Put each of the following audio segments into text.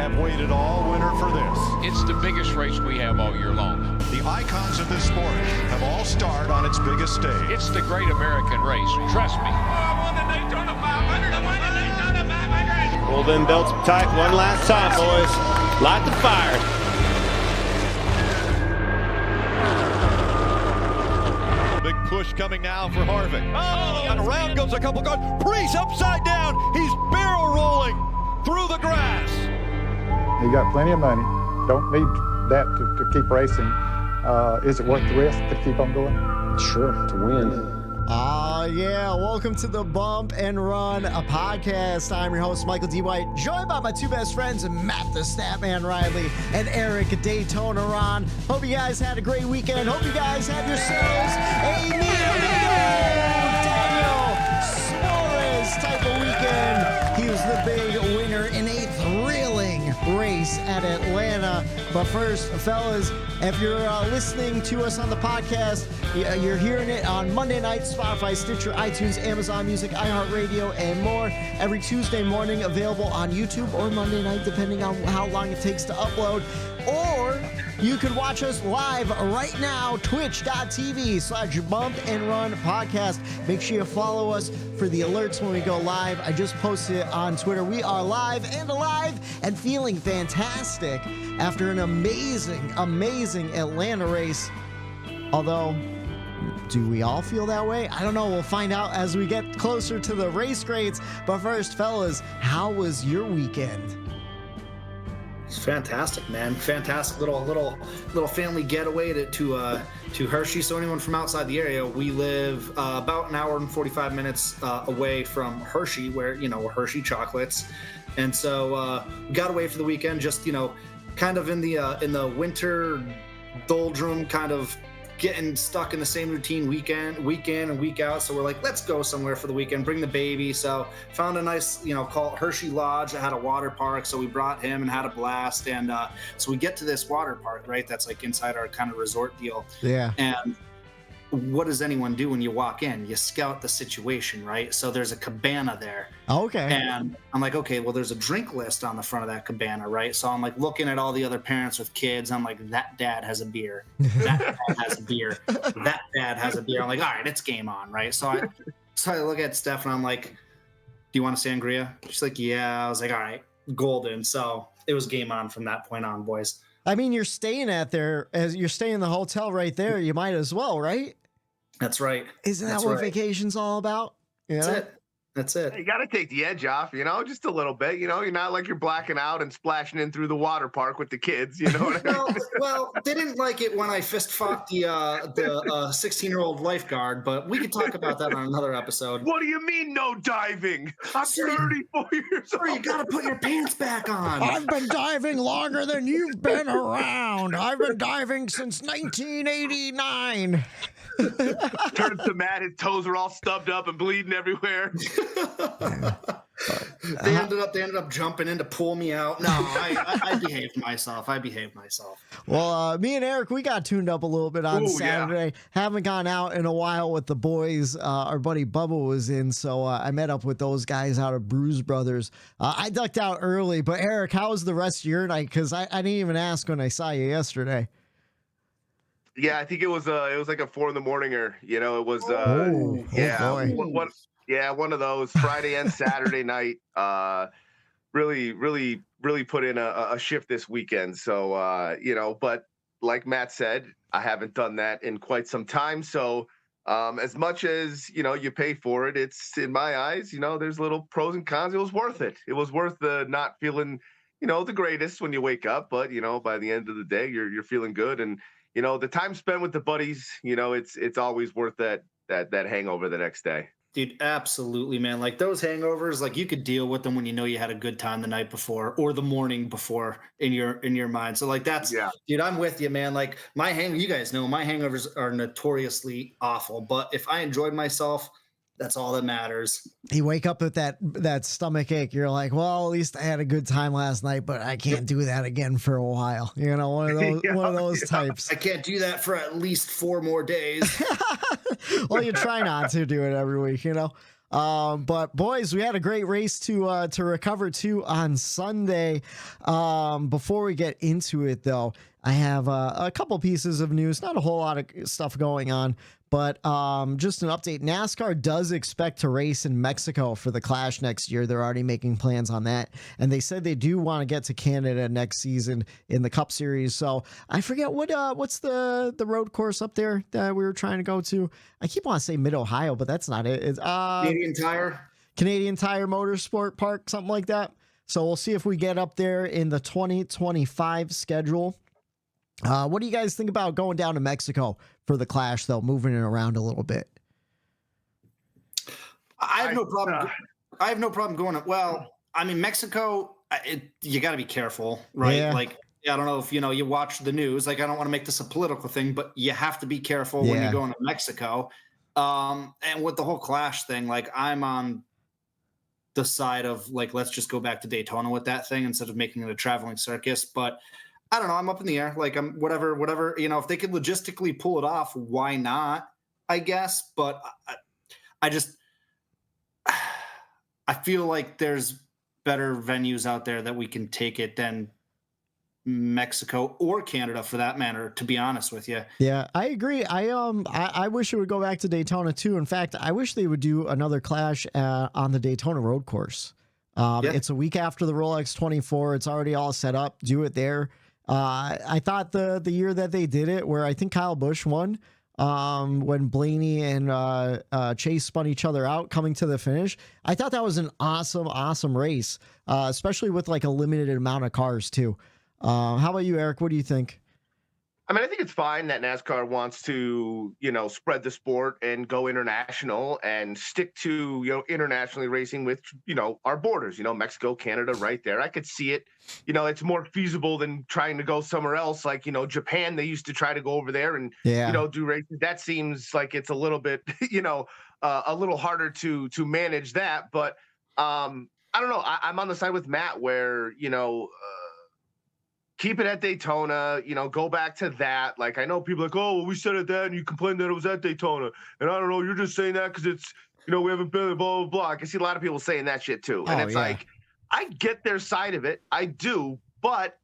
have waited all winter for this. It's the biggest race we have all year long. The icons of this sport have all starred on its biggest stage. It's the great American race. Trust me. I won the Daytona 500. I won the Daytona 500. Pull them belts tight one last time, boys. Light the fire. Big push coming now for Harvick. Oh, and around goes a couple cars. Priest upside down. He's barrel rolling through the grass. You got plenty of money. Don't need that to keep racing. Is it worth the risk to keep on going? Sure, to win. Yeah, welcome to the Bump and Run, a podcast. I'm your host, Michael D. White, joined by my two best friends, Matt the Statman Reilly and Eric Daytona Ron. Hope you guys had a great weekend. Hope you guys had yourselves a Daniel Suarez type of weekend. He was the big winner in a thrilling race at Atlanta. But first, fellas, if you're listening to us on the podcast, you're hearing it on Monday night, Spotify, Stitcher, iTunes, Amazon Music, iHeartRadio, and more. Every Tuesday morning, available on YouTube, or Monday night, depending on how long it takes to upload. Or you could watch us live right now, twitch.tv/Bump and Run Podcast. Make sure you follow us for the alerts when we go live. I just posted it on Twitter. We are live and alive and feeling fantastic after an amazing Atlanta race. Although, do we all feel that way? I don't know. We'll find out as we get closer to the race grades. But first, fellas, how was your weekend? It's fantastic, man. Fantastic little family getaway to Hershey. So anyone from outside the area, we live about an hour and 45 minutes away from Hershey, where Hershey chocolates, and so we got away for the weekend. Just kind of in the winter doldrum, kind of getting stuck in the same routine week in and week out. So we're like, let's go somewhere for the weekend, bring the baby. So found a nice, called Hershey Lodge that had a water park. So we brought him and had a blast. And so we get to this water park, right? That's like inside our kind of resort deal. Yeah. And what does anyone do when you walk in? You scout the situation, right? So there's a cabana there. Okay. And I'm like, okay, well, there's a drink list on the front of that cabana, right? So I'm like looking at all the other parents with kids. I'm like, that dad has a beer. That dad has a beer. That dad has a beer. I'm like, all right, it's game on, right? So I look at Steph and I'm like, do you want a sangria? She's like, yeah. I was like, all right, golden. So it was game on from that point on, boys. I mean, you're staying in the hotel right there. You might as well, right? That's right. Isn't that what vacation's all about? Yeah. That's it. You got to take the edge off, just a little bit. You're not like you're blacking out and splashing in through the water park with the kids. You know what I mean? Well, they didn't like it when I fist fought the 16-year-old lifeguard, but we could talk about that on another episode. What do you mean no diving? I'm 34 years old. You got to put your pants back on. I've been diving longer than you've been around. I've been diving since 1989. Turns to Matt, his toes are all stubbed up and bleeding everywhere. They ended up jumping in to pull me out. No, I behaved myself. Well, me and Eric, we got tuned up a little bit on Saturday. Yeah. Haven't gone out in a while with the boys. Our buddy Bubba was in, so I met up with those guys out of Bruise Brothers. I ducked out early, but Eric, how was the rest of your night? Because I didn't even ask when I saw you yesterday. Yeah, I think it was like a 4 a.m. or it was one of those Friday and Saturday night. Really put in a shift this weekend. So but like Matt said, I haven't done that in quite some time. So as much as you pay for it, it's in my eyes, there's little pros and cons. It was worth it. It was worth the not feeling the greatest when you wake up, but by the end of the day, you're feeling good. And the time spent with the buddies, it's always worth that hangover the next day. Dude, absolutely, man. Like those hangovers, like you could deal with them when you had a good time the night before or the morning before in your mind. So like dude, I'm with you, man. Like you guys know my hangovers are notoriously awful, but if I enjoyed myself, that's all that matters. You wake up with that stomach ache. You're like, well, at least I had a good time last night, but I can't do that again for a while. One of those types. I can't do that for at least 4 more days. Well, you try not to do it every week, But boys, we had a great race to recover to on Sunday. Before we get into it, though, I have a couple pieces of news. Not a whole lot of stuff going on, but just an update. NASCAR does expect to race in Mexico for the Clash next year. They're already making plans on that, and they said they do want to get to Canada next season in the Cup Series. So I forget what's the road course up there that we were trying to go to. I keep wanting to say Mid Ohio, but that's not it. It's Canadian Tire Motorsport Park, something like that. So we'll see if we get up there in the 2025 schedule. What do you guys think about going down to Mexico for the Clash, though, moving it around a little bit? I have no problem. I have no problem going. Well, I mean, Mexico, you got to be careful, right? Yeah. Like, I don't know if you watch the news. Like, I don't want to make this a political thing, but you have to be careful when you're going to Mexico. And with the whole Clash thing, like, I'm on the side of, like, let's just go back to Daytona with that thing instead of making it a traveling circus. But I don't know. I'm up in the air. Like, I'm whatever, if they could logistically pull it off, why not? I guess. But I feel like there's better venues out there that we can take it than Mexico or Canada, for that matter, to be honest with you. Yeah, I agree. I wish it would go back to Daytona too. In fact, I wish they would do another Clash on the Daytona road course. It's a week after the Rolex 24. It's already all set up. Do it there. I thought the year that they did it, where I think Kyle Busch won, when Blaney and Chase spun each other out coming to the finish. I thought that was an awesome race, especially with like a limited amount of cars too. How about you, Eric? What do you think? I mean, I think it's fine that NASCAR wants to, spread the sport and go international and stick to, internationally racing with, our borders, Mexico, Canada, right there. I could see it. It's more feasible than trying to go somewhere else. Like, Japan, they used to try to go over there and, do races. That seems like it's a little bit, a little harder to manage that. But I don't know. I'm on the side with Matt where, keep it at Daytona, go back to that. Like, I know people are like, oh, well, we said it that and you complained that it was at Daytona. And I don't know, you're just saying that because it's, we haven't been blah, blah, blah. I can see a lot of people saying that shit too. And like, I get their side of it. I do, but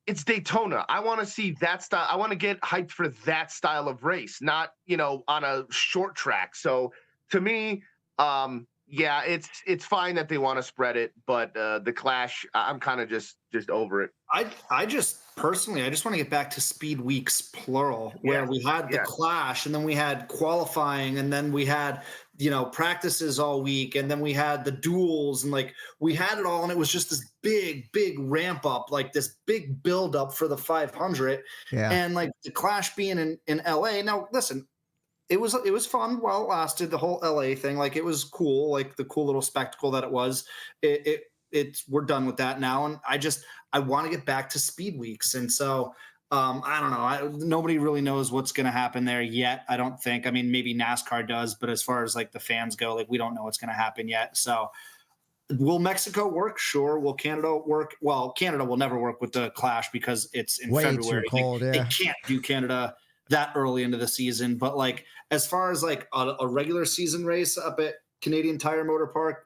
it's Daytona. I want to see that style. I want to get hyped for that style of race, not, on a short track. So to me, yeah, it's fine that they want to spread it, but the Clash, I'm kind of just over it. I just personally, I just want to get back to speed weeks, plural, where we had the Clash, and then we had qualifying, and then we had, practices all week, and then we had the duels, and like we had it all, and it was just this big ramp up, like this big build up for the 500, and like the Clash being in LA. Now, listen. It was fun while it lasted, the whole LA thing. Like, it was cool, like the cool little spectacle that it was. We're done with that now. And I want to get back to speed weeks. And so, I don't know. Nobody really knows what's going to happen there yet. I don't think. I mean, maybe NASCAR does, but as far as like the fans go, like we don't know what's going to happen yet. So will Mexico work? Sure. Will Canada work? Well, Canada will never work with the Clash because it's in February. Too cold, they can't do Canada that early into the season. But like, as far as like a regular season race up at Canadian Tire Motor Park,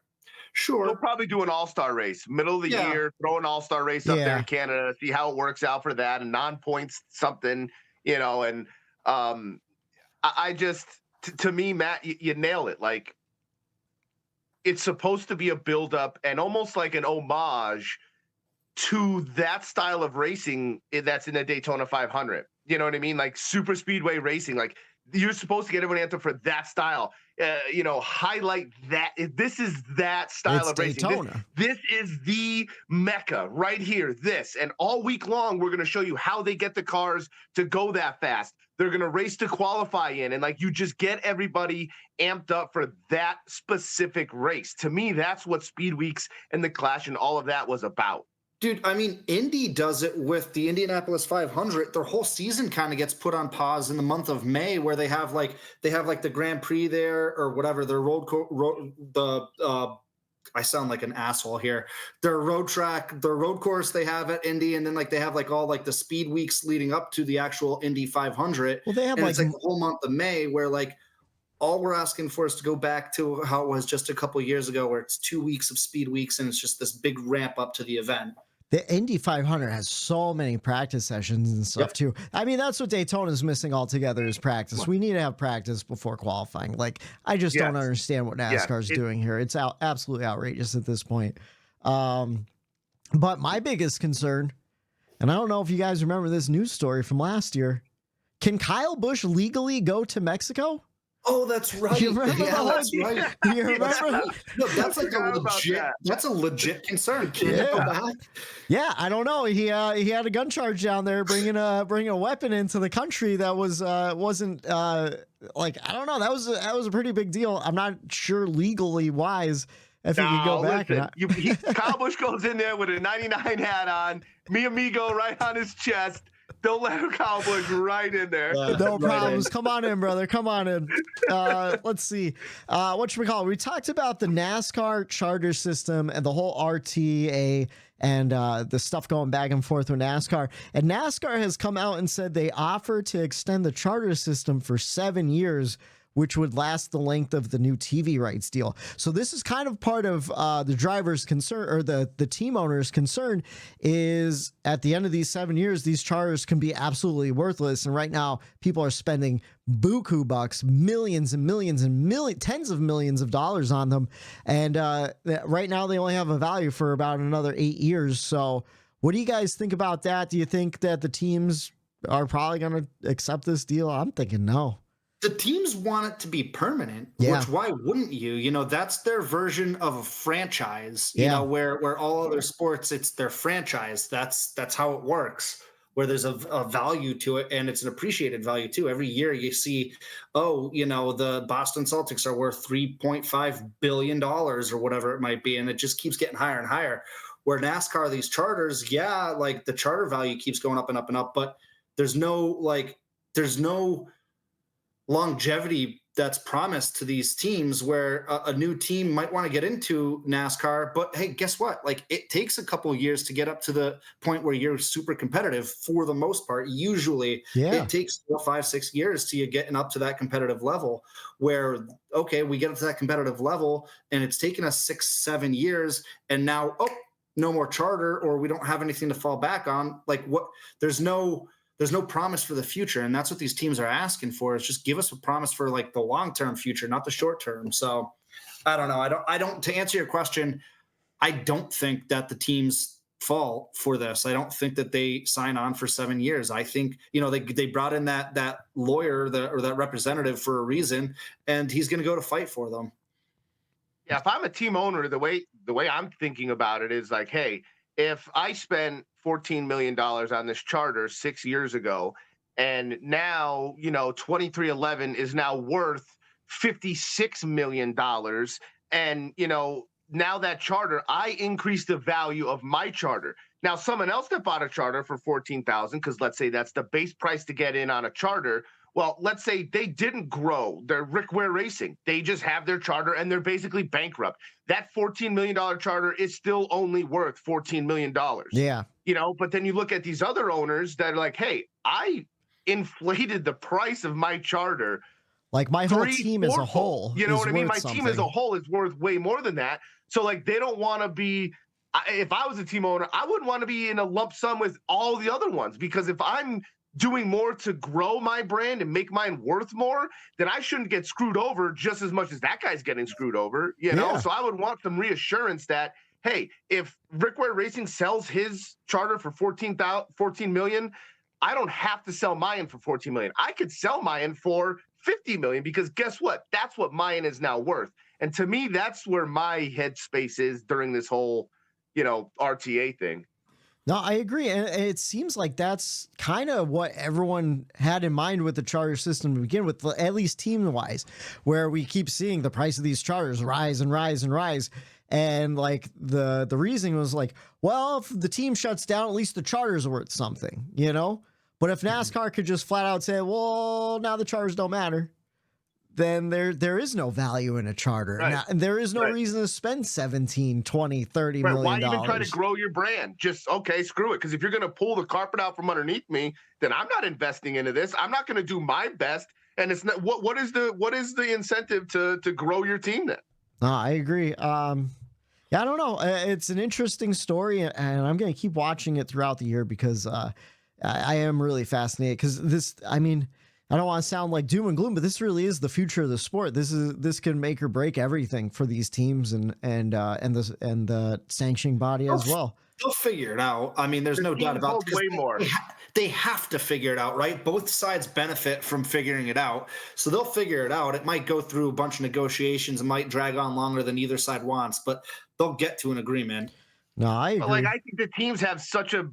sure. We'll probably do an all-star race, middle of the year, throw an all-star race up there in Canada, see how it works out for that, and non-points something, and I just, to me, Matt, you nail it. Like, it's supposed to be a build-up and almost like an homage to that style of racing that's in the Daytona 500. You know what I mean? Like super speedway racing. Like, you're supposed to get everyone amped up for that style. Highlight that. This is that style of racing. Daytona. This is the mecca right here. This. And all week long, we're going to show you how they get the cars to go that fast. They're going to race to qualify in. And like, you just get everybody amped up for that specific race. To me, that's what Speed Weeks and the Clash and all of that was about. Dude, I mean, Indy does it with the Indianapolis 500. Their whole season kind of gets put on pause in the month of May, where they have like the Grand Prix there or whatever. Their I sound like an asshole here. Their road course they have at Indy, and then like they have like all like the speed weeks leading up to the actual Indy 500. Well, they have it's like the whole month of May where like all we're asking for is to go back to how it was just a couple years ago, where it's 2 weeks of speed weeks and it's just this big ramp up to the event. The Indy 500 has so many practice sessions and stuff too. I mean, that's what Daytona's missing altogether is practice. We need to have practice before qualifying. Like, I just don't understand what NASCAR's doing here. It's absolutely outrageous at this point. But my biggest concern, and I don't know if you guys remember this news story from last year, can Kyle Busch legally go to Mexico? Oh, that's right. You remember that's right. You remember? No, that's like that's a legit concern. Can you go back? Yeah, I don't know. He had a gun charge down there, bringing a weapon into the country that wasn't like, I don't know. That was a pretty big deal. I'm not sure legally wise if he could go back. Kyle Busch goes in there with a 99 hat on, mi amigo right on his chest. Don't let Kyle Busch right in there. No problems. Come on in, brother. Come on in. Let's see. What should we call it? We talked about the NASCAR charter system and the whole RTA and the stuff going back and forth with NASCAR. And NASCAR has come out and said they offer to extend the charter system for 7 years, which would last the length of the new TV rights deal. So this is kind of part of the driver's concern, or the team owner's concern, is at the end of these 7 years, these charters can be absolutely worthless. And right now, people are spending buku bucks, millions and millions and tens of millions of dollars on them. And right now, they only have a value for about another 8 years. So what do you guys think about that? Do you think that the teams are probably going to accept this deal? I'm thinking no. The teams want it to be permanent, yeah. Which why wouldn't you? You know, that's their version of a franchise, you know, where all other sports, it's their franchise. That's how it works, where there's a value to it, and it's an appreciated value too. Every year you see, the Boston Celtics are worth $3.5 billion or whatever it might be, and it just keeps getting higher and higher. Where NASCAR, these charters, like the charter value keeps going up and up and up, but there's no longevity that's promised to these teams, where a new team might want to get into NASCAR, but hey, guess what? Like, it takes a couple of years to get up to the point where you're super competitive for the most part. Usually it takes 4, 5, 6 years to you getting up to that competitive level, where, okay, we get up to that competitive level and it's taken us 6, 7 years. And now, no more charter, or we don't have anything to fall back on. Like, what? There's no promise for the future. And that's what these teams are asking for, is just give us a promise for like the long-term future, not the short-term. So I don't know. I don't, to answer your question, I don't think that the teams fall for this. I don't think that they sign on for 7 years. I think, they brought in that lawyer or that representative for a reason, and he's going to go to fight for them. Yeah. If I'm a team owner, the way I'm thinking about it is like, hey, if I spend $14 million on this charter 6 years ago, and now, 2311 is now worth $56 million. And, now that charter, I increased the value of my charter. Now, someone else that bought a charter for $14,000, because let's say that's the base price to get in on a charter. Well, let's say they didn't grow. They're Rick Ware Racing. They just have their charter and they're basically bankrupt. That $14 million charter is still only worth $14 million. Yeah. But then you look at these other owners that are like, hey, I inflated the price of my charter. Like my whole team as a whole. You know what I mean? My team as a whole is worth way more than that. So like, they don't want to be, if I was a team owner, I wouldn't want to be in a lump sum with all the other ones, because if I'm doing more to grow my brand and make mine worth more, then I shouldn't get screwed over just as much as that guy's getting screwed over, So I would want some reassurance that, hey, if Rick Ware Racing sells his charter for $14 million, I don't have to sell mine for $14 million. I could sell mine for $50 million, because guess what? That's what mine is now worth. And to me, that's where my headspace is during this whole, RTA thing. No, I agree. And it seems like that's kind of what everyone had in mind with the charter system to begin with, at least team-wise, where we keep seeing the price of these charters rise and rise and rise. And like the reasoning was like, well, if the team shuts down, at least the charters are worth something, But if NASCAR could just flat out say, well, now the charters don't matter, then there is no value in a charter. Right. Now, and there is no reason to spend 17, 20, 30 million Why dollars. even try to grow your brand? Just, okay, screw it. Because if you're going to pull the carpet out from underneath me, then I'm not investing into this. I'm not going to do my best and it's not what is the incentive to grow your team then? No, I agree. Yeah, I don't know. It's an interesting story, and I'm going to keep watching it throughout the year because I am really fascinated. Because this, I mean, I don't want to sound like doom and gloom, but this really is the future of the sport. This can make or break everything for these teams and the sanctioning body as well. They'll figure it out. I mean, there's no doubt about it. Way more. They have to figure it out, right? Both sides benefit from figuring it out. So they'll figure it out. It might go through a bunch of negotiations. It might drag on longer than either side wants, but they'll get to an agreement. No, I agree. But like, I think the teams have such a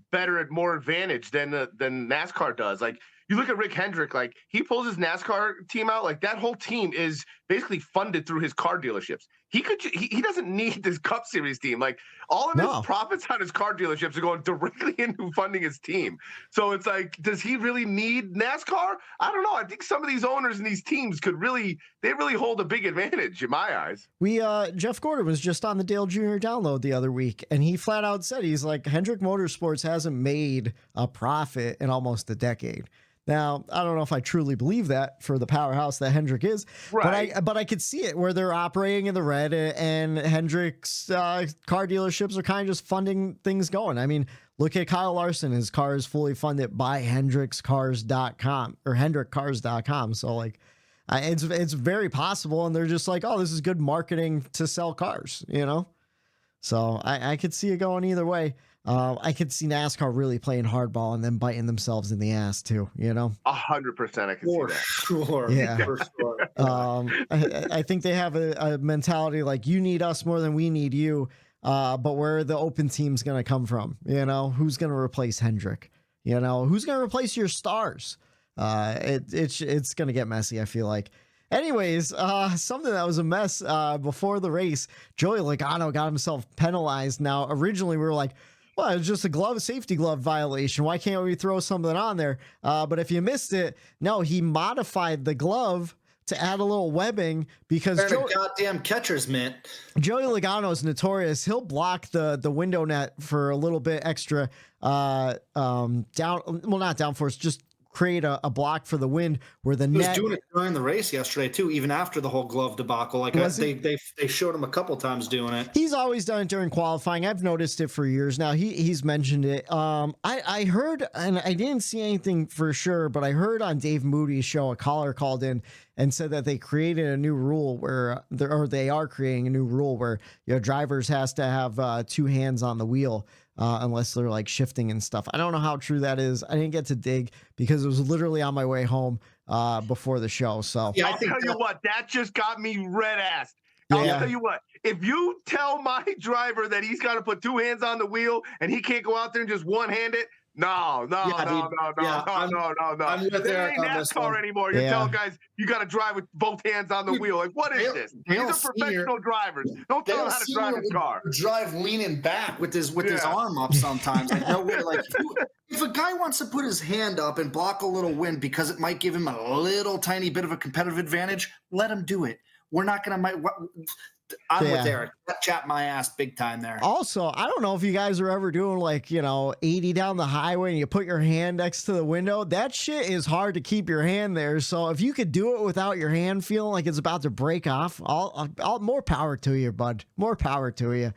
more advantage than NASCAR does. Like, you look at Rick Hendrick, like he pulls his NASCAR team out, like that whole team is basically funded through his car dealerships. He doesn't need this Cup Series team. Like all of his profits on his car dealerships are going directly into funding his team. So it's like, does he really need NASCAR? I don't know. I think some of these owners and these teams they really hold a big advantage in my eyes. Jeff Gordon was just on the Dale Jr. download the other week, and he flat out said, he's like, Hendrick Motorsports hasn't made a profit in almost a decade. Now, I don't know if I truly believe that for the powerhouse that Hendrick is, right. but I could see it where they're operating in the red, and Hendrick's car dealerships are kind of just funding things going. I mean, look at Kyle Larson. His car is fully funded by HendricksCars.com or HendrickCars.com. So like, it's very possible. And they're just like, oh, this is good marketing to sell cars, you know? So I could see it going either way. I could see NASCAR really playing hardball and then biting themselves in the ass too, you know? 100% I can see that. Sure. Yeah. For sure. I think they have a mentality like, you need us more than we need you. But where are the open teams going to come from? You know, who's going to replace Hendrick? You know, who's going to replace your stars? It's going to get messy, I feel like. Anyways, something that was a mess before the race, Joey Logano got himself penalized. Now, originally we were like, well, it's just a safety glove violation. Why can't we throw something on there? But if you missed it, no, he modified the glove to add a little webbing because goddamn catcher's mitt. Joey Logano is notorious. He'll block the window net for a little bit extra not downforce, just create a block for the wind where the net. He was doing it during the race yesterday too, even after the whole glove debacle. Like they showed him a couple times doing it. He's always done it during qualifying. I've noticed it for years now. He's mentioned it. I heard, and I didn't see anything for sure, but I heard on Dave Moody's show, a caller called in and said that they created a new rule where they are creating a new rule where drivers has to have two hands on the wheel. Unless they're like shifting and stuff. I don't know how true that is. I didn't get to dig because it was literally on my way home before the show. So yeah, I'll tell you what, that just got me red-assed. I'll tell you what, if you tell my driver that he's got to put two hands on the wheel and he can't go out there and just one-hand it, no. I'm with This ain't NASCAR anymore. You're telling guys you got to drive with both hands on the wheel. Like, what is this? These are professional drivers. Don't tell them how to drive a car. Drive leaning back with his arm up sometimes. Like, no way. Like, if a guy wants to put his hand up and block a little wind because it might give him a little tiny bit of a competitive advantage, let him do it. We're not going to. I'm with Eric. That chapped my ass big time there. Also, I don't know if you guys are ever doing 80 down the highway and you put your hand next to the window. That shit is hard to keep your hand there. So if you could do it without your hand feeling like it's about to break off, I'll more power to you, bud. More power to you.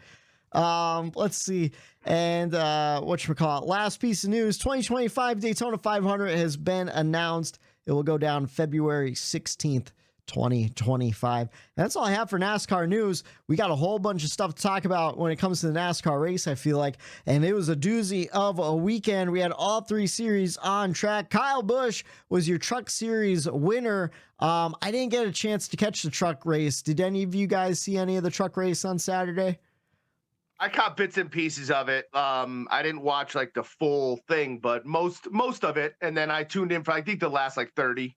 Let's see. And whatchamacallit, last piece of news, 2025 Daytona 500 has been announced. It will go down February 16th. 2025. That's all I have for NASCAR news. We got a whole bunch of stuff to talk about when it comes to the NASCAR race, I feel like, and it was a doozy of a weekend. We had all three series on track. Kyle Busch was your Truck Series winner. I didn't get a chance to catch the truck race. Did any of you guys see any of the truck race on Saturday? I caught bits and pieces of it. I didn't watch like the full thing, but most of it, and then I tuned in for I think the last 30.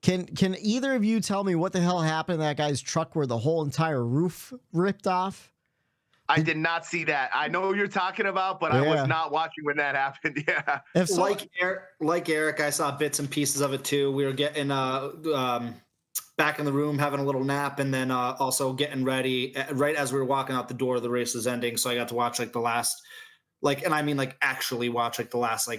Can either of you tell me what the hell happened to that guy's truck where the whole entire roof ripped off? I did not see that. I know what you're talking about, but I was not watching when that happened. Yeah. Like Eric, I saw bits and pieces of it too. We were getting back in the room, having a little nap, and then also getting ready right as we were walking out the door. The race was ending, so I got to watch the last, actually watch the last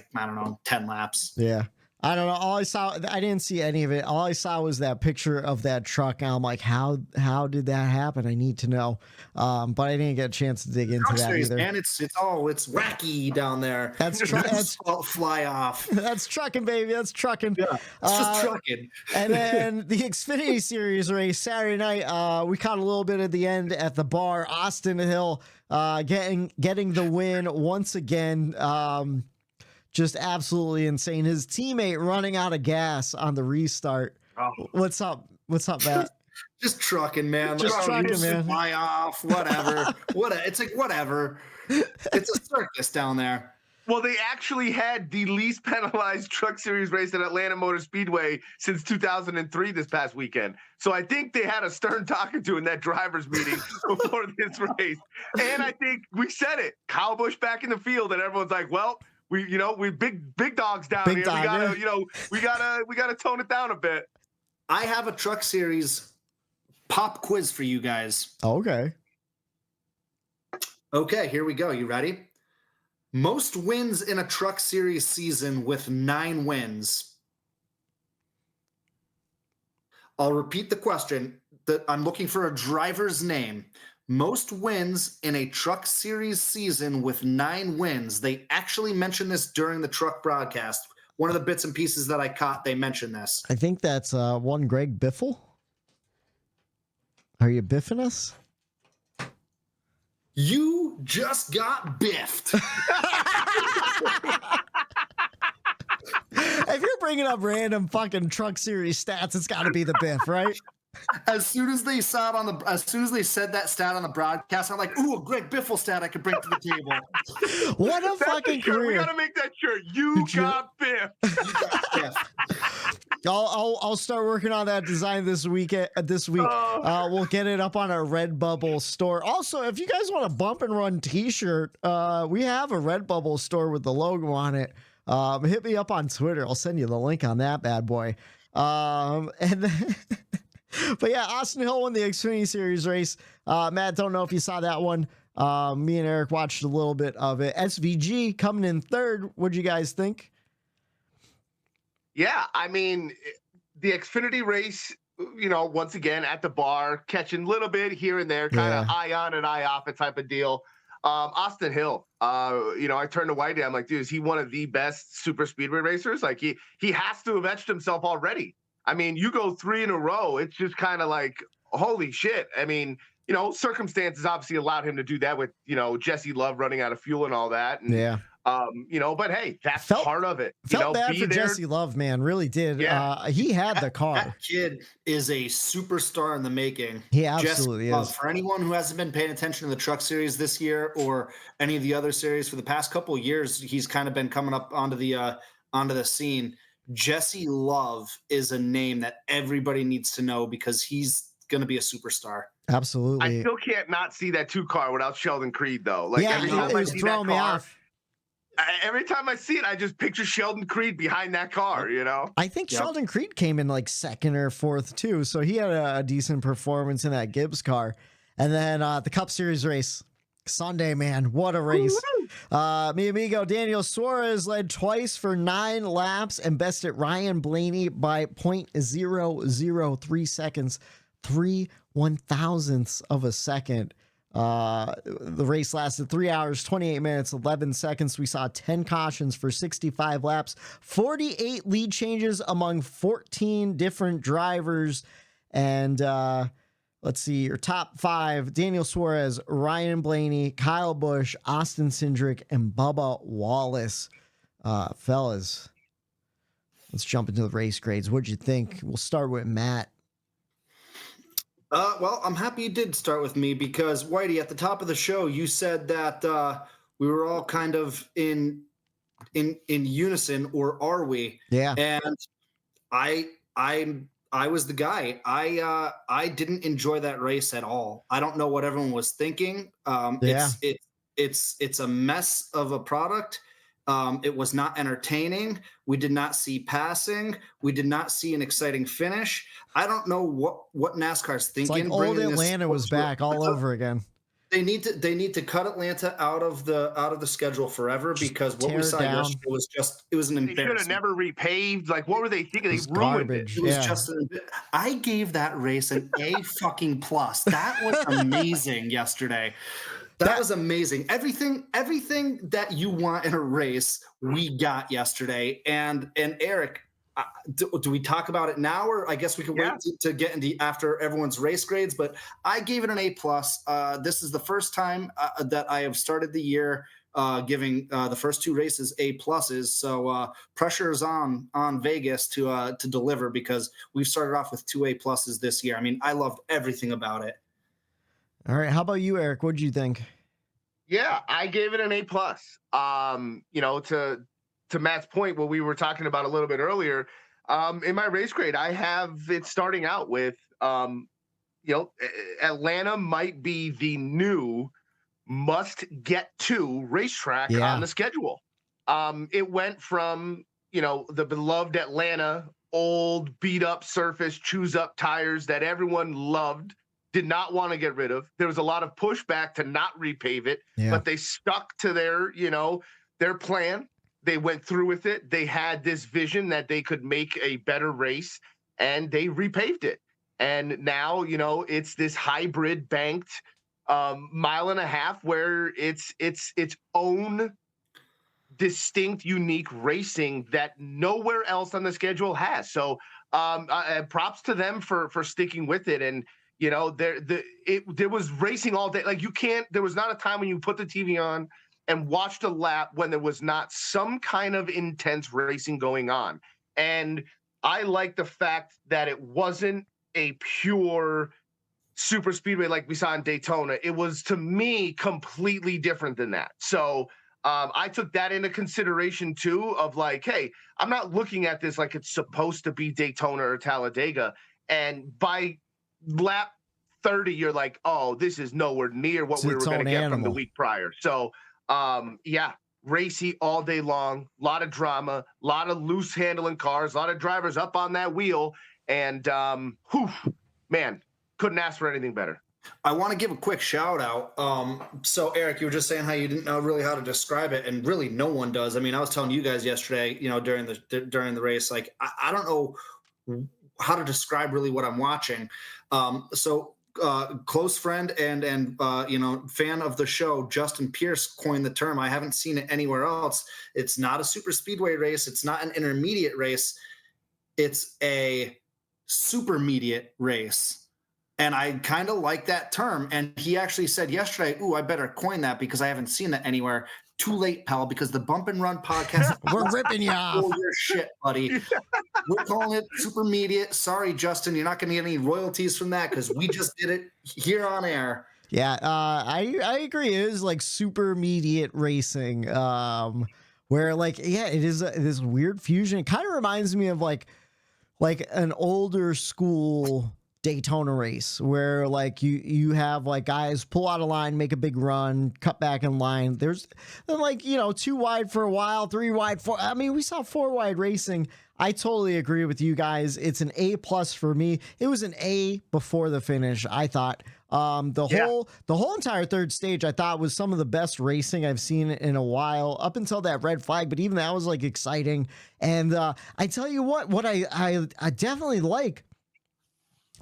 10 laps. Yeah. I don't know. All I saw, I didn't see any of it. All I saw was that picture of that truck. And I'm like, how did that happen? I need to know. But I didn't get a chance to dig into Truck that series, either. man, it's wacky down there. That's fly off. That's trucking, baby. That's trucking. Yeah, it's just trucking. And then the Xfinity Series race Saturday night. We caught a little bit at the end at the bar. Austin Hill getting the win once again. Just absolutely insane. His teammate running out of gas on the restart. Oh. What's up, Matt? Just trucking, man. Just trucking, man. Fly off, whatever. It's like whatever. It's a circus down there. Well, they actually had the least penalized truck series race at Atlanta Motor Speedway since 2003 this past weekend. So I think they had a stern talking to in that drivers meeting before this race. And I think we said it. Kyle Busch back in the field, and everyone's like, well, we big dogs down here. We gotta tone it down a bit. I have a truck series pop quiz for you guys. Okay. Okay, here we go. You ready? Most wins in a truck series season with 9 wins. I'll repeat the question. I'm looking for a driver's name. Most wins in a truck series season with 9 wins. They actually mentioned this during the truck broadcast. One of the bits and pieces that I caught, they mentioned this. I think that's one Greg Biffle. Are you biffing us? You just got biffed. If you're bringing up random fucking truck series stats, it's got to be the Biff, right? As soon as they said that stat on the broadcast, I'm like, "Ooh, a Greg Biffle stat I could bring to the table." What a fucking career! We gotta make that shirt. You got Biff. I'll start working on that design this week. We'll get it up on our Redbubble store. Also, if you guys want a Bump and Run T-shirt, we have a Redbubble store with the logo on it. Hit me up on Twitter. I'll send you the link on that bad boy. And then. But yeah, Austin Hill won the Xfinity Series race. Matt, don't know if you saw that one. Me and Eric watched a little bit of it. SVG coming in third. What'd you guys think? Yeah, I mean, the Xfinity race, once again at the bar, catching a little bit here and there, kind of eye on and eye off, a type of deal. Austin Hill, I turned to Whitey. I'm like, dude, is he one of the best super speedway racers? Like he has to have etched himself already. I mean, you go 3 in a row. It's just kind of like, holy shit. I mean, circumstances obviously allowed him to do that with, Jesse Love running out of fuel and all that. And, but hey, that's part of it. Felt bad for Jesse Love, man. Really did. Yeah. He had the car. That kid is a superstar in the making. He absolutely is. For anyone who hasn't been paying attention to the truck series this year or any of the other series for the past couple of years, he's kind of been coming up onto the scene. Jesse Love is a name that everybody needs to know because he's going to be a superstar. Absolutely. I still can't not see that 2 car without Sheldon Creed, though. Like every time I see that car, every time I see it, I just picture Sheldon Creed behind that car, I think Sheldon Creed came in like 2nd or 4th, too. So he had a decent performance in that Gibbs car. And then the Cup Series race. Sunday, man, what a race. Mi amigo Daniel Suarez led twice for 9 laps and bested Ryan Blaney by 0.003 seconds, 3/1000ths of a second. The race lasted 3 hours, 28 minutes, 11 seconds. We saw 10 cautions for 65 laps, 48 lead changes among 14 different drivers. And let's see, your top 5: Daniel Suarez, Ryan Blaney, Kyle Busch, Austin Cindric, and Bubba Wallace. Fellas, let's jump into the race grades. What'd you think? We'll start with Matt. Well, I'm happy you did start with me because, Whitey, at the top of the show, you said that we were all kind of in unison, or are we? Yeah. And I was the guy. I didn't enjoy that race at all. I don't know what everyone was thinking. It's a mess of a product. It was not entertaining. We did not see passing. We did not see an exciting finish. I don't know what NASCAR's thinking. It's like old Atlanta was back all over again. They need to cut Atlanta out of the schedule forever, because what we saw yesterday was an embarrassment. They should have never repaved. Like, what were they thinking? They ruined garbage. it. It was just I gave that race an A fucking plus. That was amazing yesterday. That was amazing. Everything that you want in a race, we got yesterday. And Eric, do we talk about it now, or I guess we can wait to get into after everyone's race grades? But I gave it an A plus. This is the first time that I have started the year giving the first two races A pluses. So pressure is on Vegas to deliver, because we've started off with 2 A pluses this year. I mean, I loved everything about it. All right. How about you, Eric? What did you think? Yeah, I gave it an A plus. To Matt's point, what we were talking about a little bit earlier, in my race grade, I have it starting out with, Atlanta might be the new must get to racetrack on the schedule. It went from, the beloved Atlanta, old beat up surface, choose up tires that everyone loved, did not want to get rid of. There was a lot of pushback to not repave it, but they stuck to their plan. They went through with it. They had this vision that they could make a better race, and they repaved it. And now, it's this hybrid banked mile and a half where it's its own distinct, unique racing that nowhere else on the schedule has. So props to them for sticking with it. And, there was racing all day. Like, there was not a time when you put the TV on and watched a lap when there was not some kind of intense racing going on. And I like the fact that it wasn't a pure super speedway like we saw in Daytona. It was, to me, completely different than that. So I took that into consideration too, of like, hey, I'm not looking at this like it's supposed to be Daytona or Talladega. And by lap 30, you're like, oh, this is nowhere near what we were going to get from the week prior. So racy all day long, a lot of drama, a lot of loose handling cars, a lot of drivers up on that wheel, and man, couldn't ask for anything better. I want to give a quick shout out. So Eric, you were just saying how you didn't know really how to describe it, and really no one does. I mean, I was telling you guys yesterday, during the race, like I don't know how to describe really what I'm watching. Close friend and fan of the show, Justin Pierce, coined the term. I haven't seen it anywhere else. It's not a super speedway race. It's not an intermediate race. It's a supermediate race. And I kind of like that term. And he actually said yesterday, I better coin that because I haven't seen that anywhere. Too late, pal, because the Bump and Run podcast, we're ripping you off. Your shit, buddy. We're calling it supermediate. Sorry, Justin, you're not going to get any royalties from that because we just did it here on air. Yeah, I agree. It is like supermediate racing, where it is this weird fusion. It kind of reminds me of like an older school Daytona race where like you have like guys pull out of line, make a big run, cut back in line. There's like, 2 wide for a while, 3 wide, 4. I mean, we saw 4 wide racing. I totally agree with you guys. It's an A plus for me. It was an A before the finish. I thought the whole entire third stage I thought was some of the best racing I've seen in a while, up until that red flag. But even that was like exciting. And I tell you what I definitely like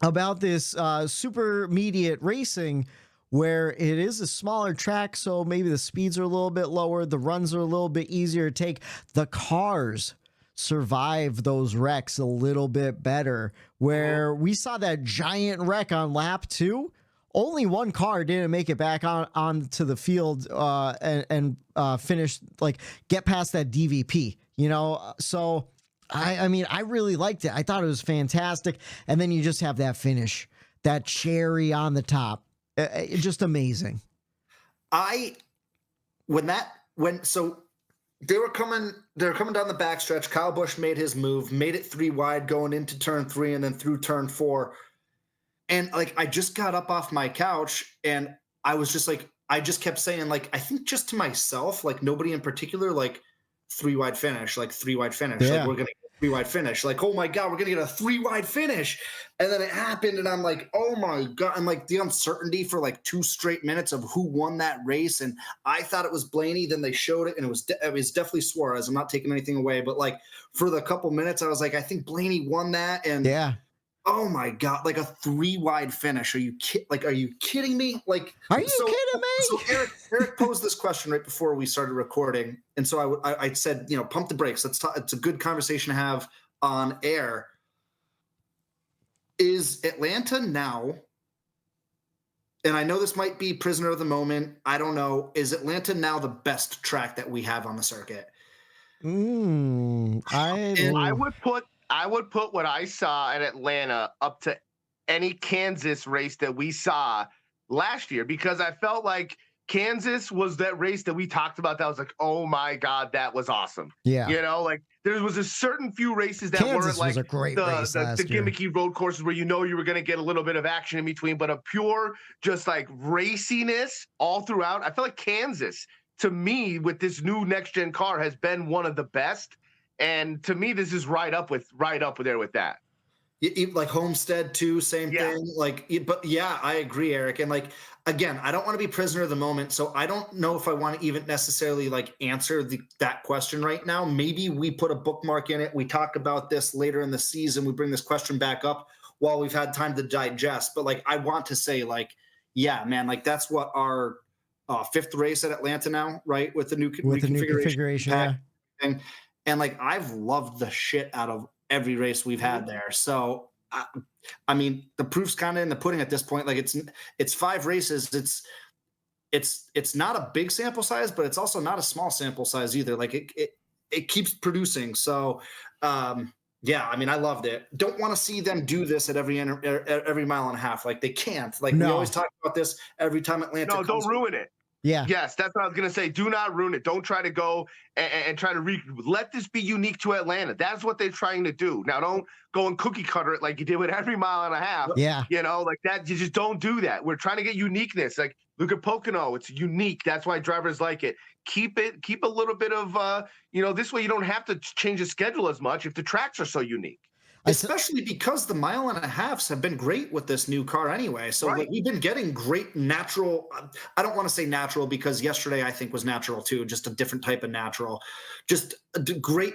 about this supermediate racing, where it is a smaller track, so maybe the speeds are a little bit lower, the runs are a little bit easier to take. The cars survive those wrecks a little bit better, where we saw that giant wreck on lap 2. Only one car didn't make it back onto the field and finish, like, get past that DVP, so I mean, I really liked it. I thought it was fantastic. And then you just have that finish, that cherry on the top. Just amazing. So they were coming down the backstretch. Kyle Busch made his move, made it 3 wide going into turn 3 and then through turn 4. And like, I just got up off my couch and I was just like, I just kept saying, like, I think just to myself, like nobody in particular, like 3 wide finish, like 3 wide finish. Yeah. Like we're going to get 3-wide finish. Like, oh my God, we're going to get a 3-wide finish. And then it happened. And I'm like, oh my God. And like the uncertainty for like 2 straight minutes of who won that race. And I thought it was Blaney. Then they showed it and it was definitely Suarez. I'm not taking anything away, but like for the couple minutes, I was like, I think Blaney won that. And yeah. Oh my God, like a 3-wide finish. Are you kidding me? Like, are you kidding me? So Eric posed this question right before we started recording. And so I said, pump the brakes. Let's talk. It's a good conversation to have on air. Is Atlanta now, and I know this might be prisoner of the moment, I don't know. Is Atlanta now the best track that we have on the circuit? I would put what I saw at Atlanta up to any Kansas race that we saw last year, because I felt like Kansas was that race that we talked about that was like, oh my God, that was awesome. Yeah. Like there was a certain few races that Kansas weren't like was a great race the last year. gimmicky road courses where you were going to get a little bit of action in between, but a pure just like raciness all throughout. I feel like Kansas, to me, with this new next gen car, has been one of the best. And to me, this is right up there with that. Like Homestead too, same thing. But yeah, I agree, Eric. And like, again, I don't want to be prisoner of the moment. So I don't know if I want to even necessarily like answer that question right now. Maybe we put a bookmark in it. We talk about this later in the season. We bring this question back up while we've had time to digest. But like, I want to say like, yeah, man, like that's what our 5th race at Atlanta now, right? With the new configuration. Yeah. And like, I've loved the shit out of every race we've had there. So, I mean, the proof's kind of in the pudding at this point. Like it's 5 races. It's not a big sample size, but it's also not a small sample size either. Like it keeps producing. So, yeah, I mean, I loved it. Don't want to see them do this at every mile and a half. Like they can't. Like we always talk about this every time Atlanta. No, don't ruin it. Yeah. Yes, that's what I was going to say. Do not ruin it. Don't try to go and try to let this be unique to Atlanta. That's what they're trying to do. Now, don't go and cookie cutter it like you did with every mile and a half. Yeah. Like that. You just don't do that. We're trying to get uniqueness. Like look at Pocono. It's unique. That's why drivers like it. Keep a little bit of, this way you don't have to change the schedule as much if the tracks are so unique. Especially because the mile and a halves have been great with this new car anyway. So like we've been getting great natural. I don't want to say natural because yesterday I think was natural too, just a different type of natural, just great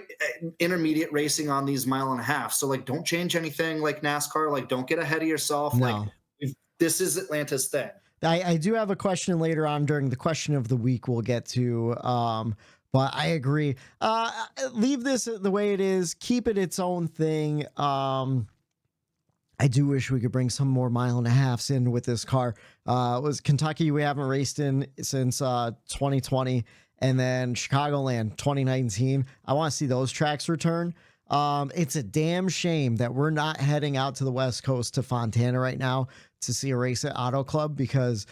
intermediate racing on these mile and a half. So like, don't change anything like NASCAR. Like don't get ahead of yourself. No. Like this is Atlanta's thing. I do have a question later on during the question of the week we'll get to. But I agree. Leave this the way it is. Keep it its own thing. I do wish we could bring some more mile and a halves in with this car. It was Kentucky we haven't raced in since 2020. And then Chicagoland 2019. I want to see those tracks return. It's a damn shame that we're not heading out to the West Coast to Fontana right now to see a race at Auto Club because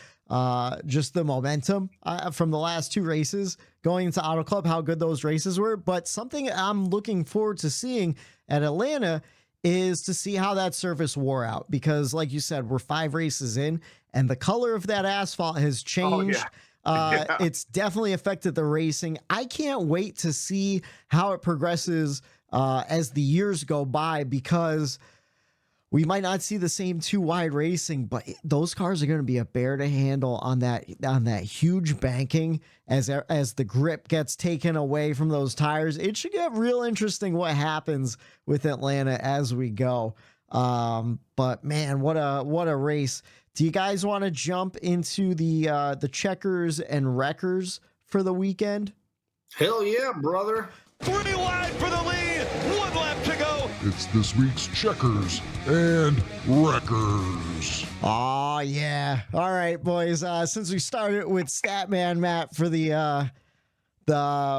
just the momentum from the last 2 races going into Auto Club, how good those races were. But something I'm looking forward to seeing at Atlanta is to see how that surface wore out, because like you said, we're 5 races in and the color of that asphalt has changed. It's definitely affected the racing. I can't wait to see how it progresses as the years go by, because we might not see the same 2-wide racing, but those cars are going to be a bear to handle on that huge banking as the grip gets taken away from those tires. It should get real interesting what happens with Atlanta as we go. But man, what a race. Do you guys want to jump into the checkers and wreckers for the weekend? Hell yeah, brother. 3 wide for the lead. 1 lap to go. It's this week's checkers and wreckers. Oh yeah. All right, boys. Since we started with Statman Matt for the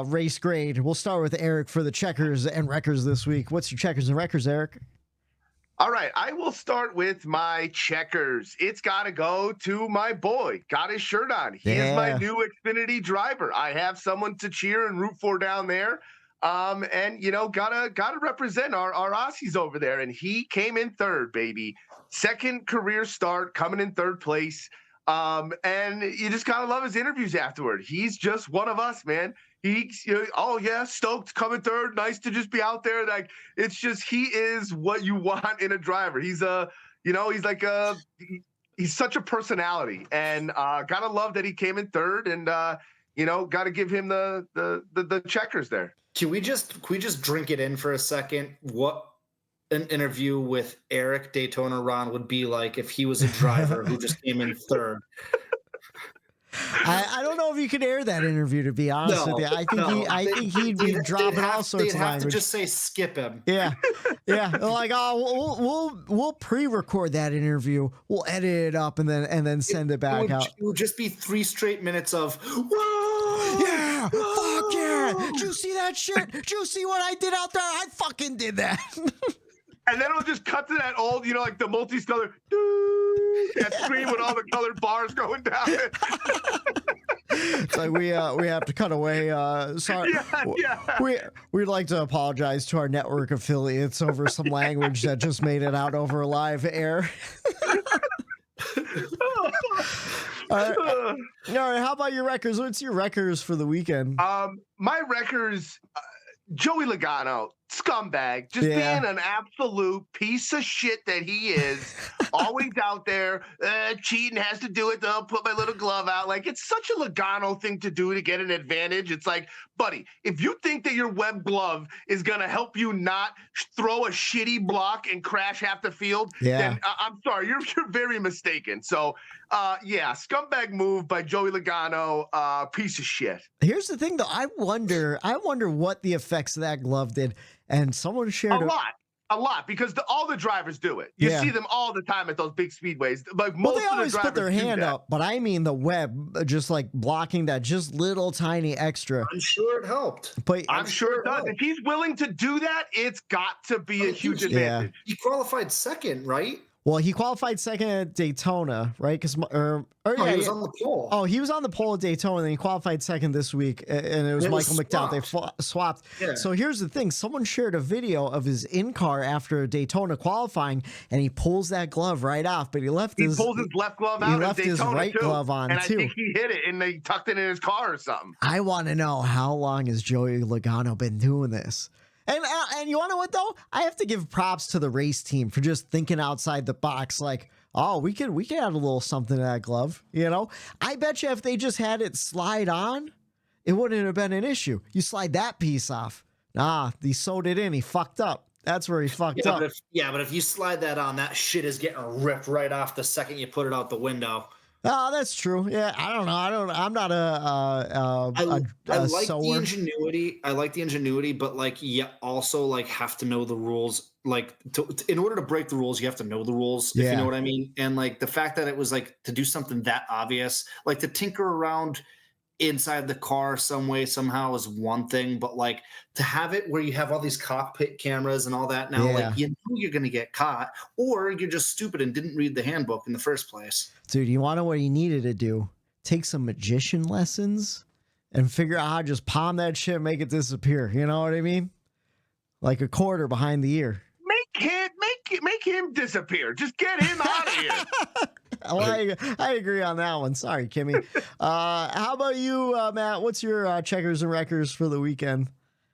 race grade, we'll start with Eric for the checkers and wreckers this week. What's your checkers and wreckers, Eric? All right, I will start with my checkers. It's got to go to my boy. Got his shirt on. He is my new Xfinity driver. I have someone to cheer and root for down there. And gotta represent our Aussies over there. And he came in 3rd, baby. 2nd career start, coming in 3rd place. And you just gotta love his interviews afterward. He's just one of us, man. Oh yeah, stoked, coming third. Nice to just be out there. Like, it's just, he is what you want in a driver. He's he's such a personality, and gotta love that he came in third, and gotta give him the checkers there. Can we just drink it in for a second? What an interview with Eric Daytona Ron would be like if he was a driver who just came in third. I don't know if you could air that interview, to be honest with you. I think he'd be dropping all sorts of language. They'd have to just say skip him. Yeah. Like, we'll pre-record that interview. We'll edit it up and then send it back out. It would just be 3 straight minutes of whoa, yeah, fuck yeah. Did you see that shit? Did you see what I did out there? I fucking did that. And then it'll just cut to that old, like the multi-color that screen with all the colored bars going down. It's like we have to cut away. Sorry, we'd like to apologize to our network affiliates over some language that just made it out over live air. All right. How about your records? What's your records for the weekend? My records, Joey Logano, scumbag, just being an absolute piece of shit that he is. Always out there, cheating, has to do it though, put my little glove out. Like, it's such a Logano thing to do to get an advantage. It's like, buddy, if you think that your web glove is going to help you not throw a shitty block and crash half the field, then I'm sorry, you're very mistaken. So, scumbag move by Joey Logano, piece of shit. Here's the thing, though. I wonder what the effects of that glove did. And someone shared a lot, because all the drivers do it. You see them all the time at those big speedways. Like, most they always put their hand up, but I mean the web, just like blocking that just little tiny extra. I'm sure it helped. But I'm sure it does. If he's willing to do that, it's got to be a huge advantage. He qualified second, right? Well, he qualified second at Daytona, right? Because he was on the pole. Oh, he was on the pole at Daytona, and then he qualified second this week, and it was Michael McDowell. They swapped. Yeah. So here's the thing: someone shared a video of his in-car after Daytona qualifying, and he pulls that glove right off, but he pulls his left glove out. He left his right glove on, and too. I think he hit it, and they tucked it in his car or something. I want to know, how long has Joey Logano been doing this? And you want to know what, though? I have to give props to the race team for just thinking outside the box. Like, oh, we could add a little something to that glove. I bet you if they just had it slide on, it wouldn't have been an issue. You slide that piece off. Nah, he sewed it in. He fucked up. That's where he fucked up. But if you slide that on, that shit is getting ripped right off the second you put it out the window. Oh, that's true. Yeah, I don't know. I'm not I like sewer. the ingenuity. I like the ingenuity, but also have to know the rules. Like, in order to break the rules, you have to know the rules. If you know what I mean. And the fact that it was to do something that obvious, to tinker around inside the car some way somehow is one thing, but to have it where you have all these cockpit cameras and all that now, you know you're going to get caught, or you're just stupid and didn't read the handbook in the first place. Dude, you want to know what he needed to do? Take some magician lessons and figure out how to just palm that shit and make it disappear. You know what I mean? Like a quarter behind the ear. Make him disappear. Just get him out of here. Well, I agree on that one. Sorry, Kimmy. How about you, Matt? What's your checkers and wreckers for the weekend?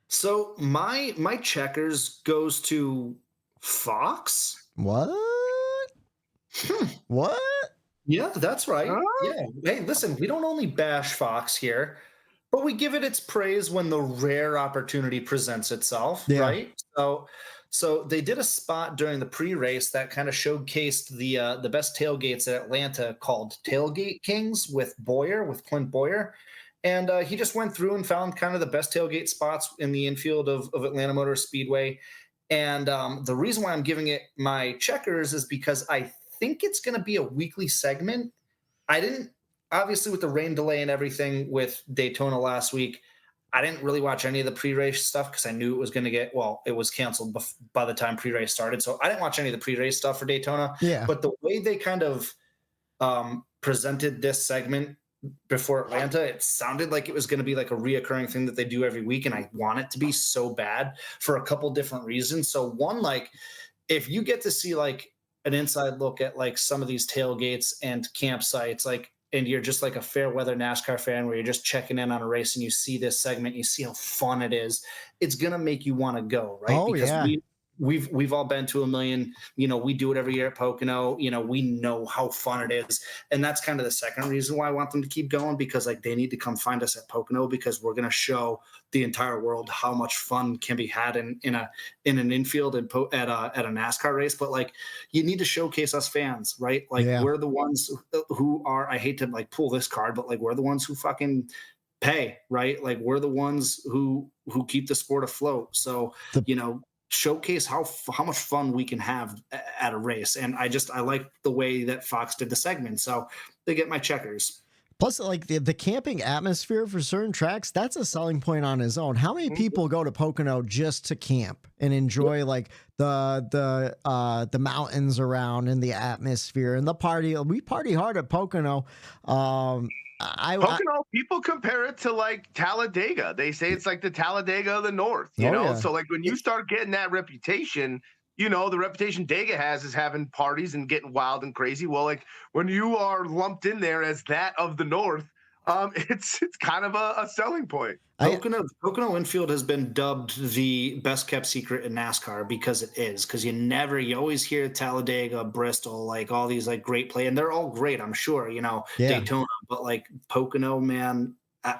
So my checkers goes to Fox. What? What? Yeah, that's right. Yeah. Hey, listen, we don't only bash Fox here, but we give it its praise when the rare opportunity presents itself, right? So they did a spot during the pre-race that kind of showcased the best tailgates at Atlanta called Tailgate Kings with Clint Boyer. And he just went through and found kind of the best tailgate spots in the infield of Atlanta Motor Speedway. And the reason why I'm giving it my checkers is because I think it's going to be a weekly segment. I didn't, obviously with the rain delay and everything with Daytona last week, I didn't really watch any of the pre-race stuff because I knew it was going to it was canceled by the time pre-race started. So I didn't watch any of the pre-race stuff for Daytona. Yeah. But the way they kind of presented this segment before Atlanta, it sounded like it was going to be like a reoccurring thing that they do every week. And I want it to be so bad for a couple different reasons. So one, if you get to see an inside look at some of these tailgates and campsites, and you're just like a fair weather NASCAR fan where you're just checking in on a race and you see this segment, you see how fun it is, it's going to make you want to go, right? Oh, because yeah. we've all been to a million, we do it every year at Pocono, we know how fun it is. And that's kind of the second reason why I want them to keep going, because like they need to come find us at Pocono, because we're going to show the entire world how much fun can be had in an infield and at a NASCAR race. But like, you need to showcase us fans, right? Like we're the ones who are, I hate to like pull this card, but like we're the ones who fucking pay, right? Like we're the ones who keep the sport afloat. So, showcase how much fun we can have at a race. And I like the way that Fox did the segment. So they get my checkers. Plus, like the camping atmosphere for certain tracks, that's a selling point on its own. How many people go to Pocono just to camp and enjoy like the mountains around and the atmosphere and the party? We party hard at Pocono. Pocono, people compare it to like Talladega. They say it's like the Talladega of the North, you know? Yeah. So like when you start getting that reputation, the reputation Dega has is having parties and getting wild and crazy. Well, like when you are lumped in there as that of the North, it's kind of a selling point. Pocono infield has been dubbed the best kept secret in NASCAR because it is. Because you always hear Talladega, Bristol, like all these like great play, and they're all great, I'm sure. Daytona, but like Pocono, man.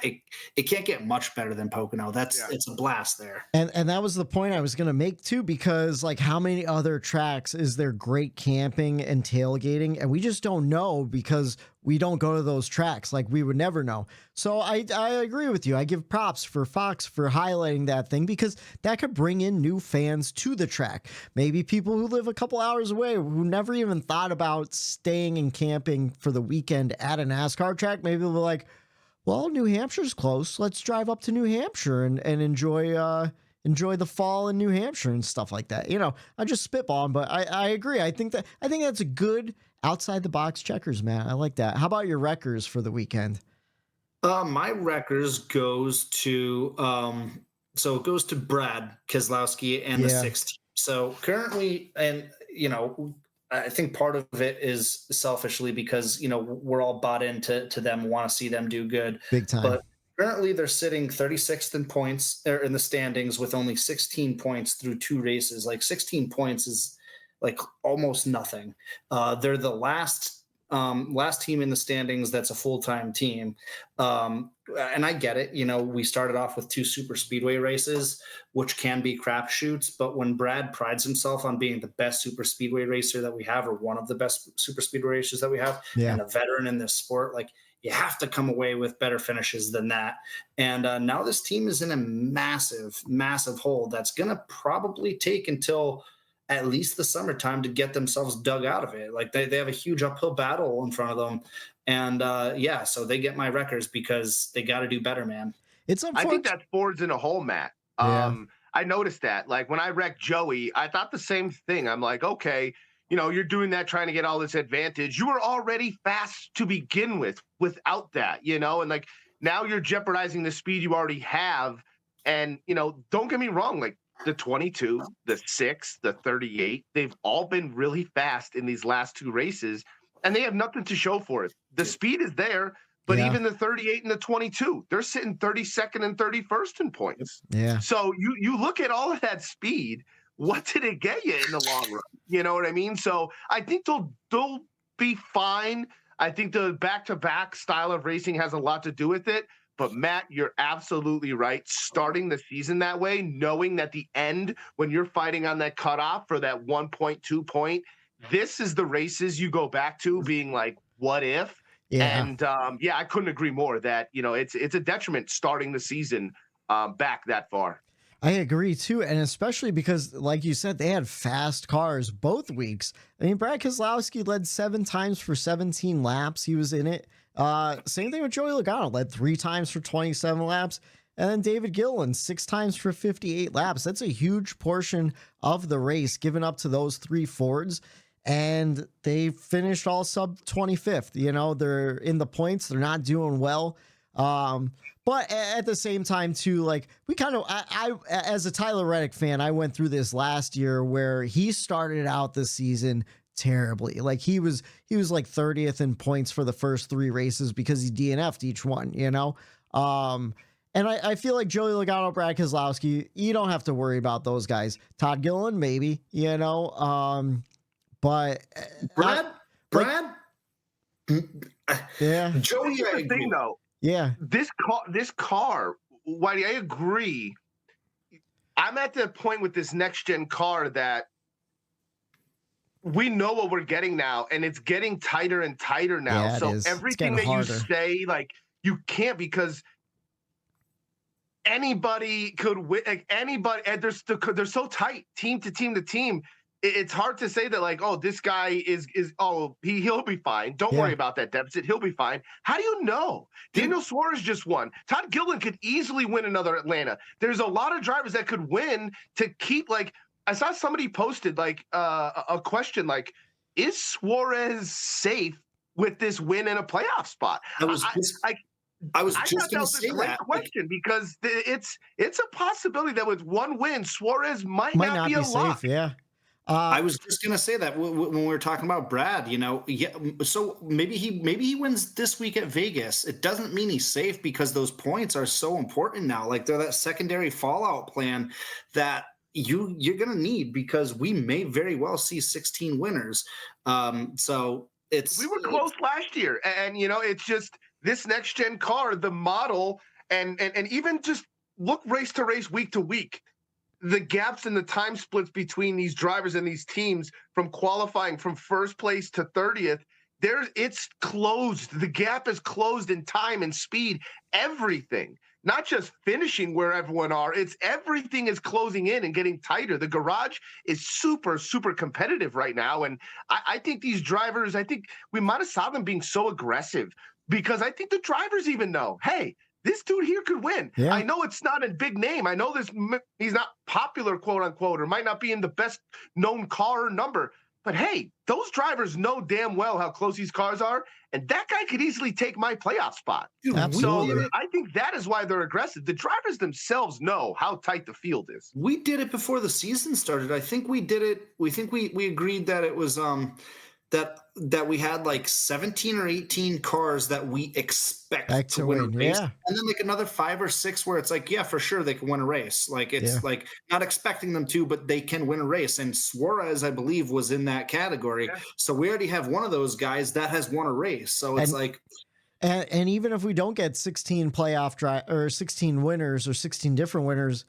It can't get much better than Pocono. It's a blast there. And that was the point I was going to make too, because like how many other tracks is there great camping and tailgating? And we just don't know because we don't go to those tracks. Like we would never know. So I agree with you. I give props for Fox for highlighting that thing, because that could bring in new fans to the track. Maybe people who live a couple hours away who never even thought about staying and camping for the weekend at a NASCAR track. Maybe they'll be like, well, New Hampshire's close. Let's drive up to New Hampshire and enjoy the fall in New Hampshire and stuff like that. I just spitballing, but I agree. I think that's a good outside the box checkers, man. I like that. How about your wreckers for the weekend? My wreckers goes to it goes to Brad Keselowski and the 6th team. So currently, and I think part of it is selfishly because, we're all bought into them, want to see them do good. Big time. But currently they're sitting 36th in points or in the standings with only 16 points through 2 races. Like 16 points is like almost nothing. They're the last team in the standings that's a full-time team. And I get it. We started off with 2 super speedway races, which can be crapshoots. But when Brad prides himself on being the best super speedway racer that we have, or one of the best super speedway racers that we have, and a veteran in this sport, like you have to come away with better finishes than that. And now this team is in a massive, massive hole that's going to probably take until at least the summertime to get themselves dug out of it. Like they have a huge uphill battle in front of them. And so they get my wreckers because they got to do better, man. I think that Ford's in a hole, Matt. I noticed that. Like when I wrecked Joey, I thought the same thing. I'm like, okay, you're doing that trying to get all this advantage. You were already fast to begin with without that, and like now you're jeopardizing the speed you already have. And, don't get me wrong, like the 22, the 6, the 38, they've all been really fast in these last 2 races, and they have nothing to show for it. The speed is there, but even the 38 and the 22, they're sitting 32nd and 31st in points. Yeah. So you look at all of that speed, what did it get you in the long run? You know what I mean? So I think they'll be fine. I think the back-to-back style of racing has a lot to do with it. But Matt, you're absolutely right. Starting the season that way, knowing that the end, when you're fighting on that cutoff for that 1.2 point, this is the races you go back to being like, what if? Yeah. And I couldn't agree more that, it's a detriment starting the season back that far. I agree too. And especially because, like you said, they had fast cars both weeks. I mean, Brad Keselowski led 7 times for 17 laps. He was in it. Same thing with Joey Logano, led 3 times for 27 laps. And then David Gilliland, 6 times for 58 laps. That's a huge portion of the race given up to those 3 Fords. And they finished all sub 25th. They're in the points. They're not doing well. But at the same time, too, like we kind of, I as a Tyler Reddick fan, I went through this last year where he started out the season terribly. Like he was like 30th in points for the first 3 races because he DNF'd each one, you know? And I feel like Joey Logano, Brad Keselowski, you don't have to worry about those guys. Todd Gilliland, maybe, you know? But Brad, yeah, Joey, Here's the thing, though. yeah, This car, Whitey, I agree. I'm at the point with this next gen car that we know what we're getting now, and it's getting tighter and tighter now. Yeah, so it is. everything that harder. you say, like, you can't, because anybody could win. Like anybody, and they're so tight, team to team to team. It's hard to say that, like, oh, this guy he'll be fine. Don't worry about that deficit. He'll be fine. How do you know? Daniel Suarez just won. Todd Gilliland could easily win another Atlanta. There's a lot of drivers that could win to keep, like, I saw somebody posted like a question like, is Suarez safe with this win in a playoff spot? I was just going to say that question, because it's a possibility that with one win, Suarez might not be a lock. Safe. Yeah. I was just going to say that when we were talking about Brad, you know, so maybe he wins this week at Vegas. It doesn't mean he's safe, because those points are so important now. Like, they're that secondary fallout plan that you're going to need, because we may very well see 16 winners. So we were close last year, and you know, it's just this next gen car, the model, and even just look race to race, week to week, the gaps and the time splits between these drivers and these teams from qualifying from first place to 30th, it's closed. The gap is closed in time and speed, everything. Not just finishing where everyone are, it's everything is closing in and getting tighter. The garage is super, super competitive right now. And I think these drivers, I think we might have saw them being so aggressive, because I think the drivers even know, hey, this dude here could win. Yeah. I know it's not a big name. I know he's not popular, quote unquote, or might not be in the best known car number. But hey, those drivers know damn well how close these cars are, and that guy could easily take my playoff spot. Absolutely. So I think that is why they're aggressive. The drivers themselves know how tight the field is. We did it before the season started. I think we did it. We think we agreed that it was that we had like 17 or 18 cars that we expect to win a race. Yeah. And then like another 5 or 6 where it's like, yeah, for sure they can win a race. Like, it's like not expecting them to, but they can win a race. And Suarez, I believe, was in that category. Yeah. So we already have one of those guys that has won a race. So it's and even if we don't get 16 or 16 winners or 16 different winners,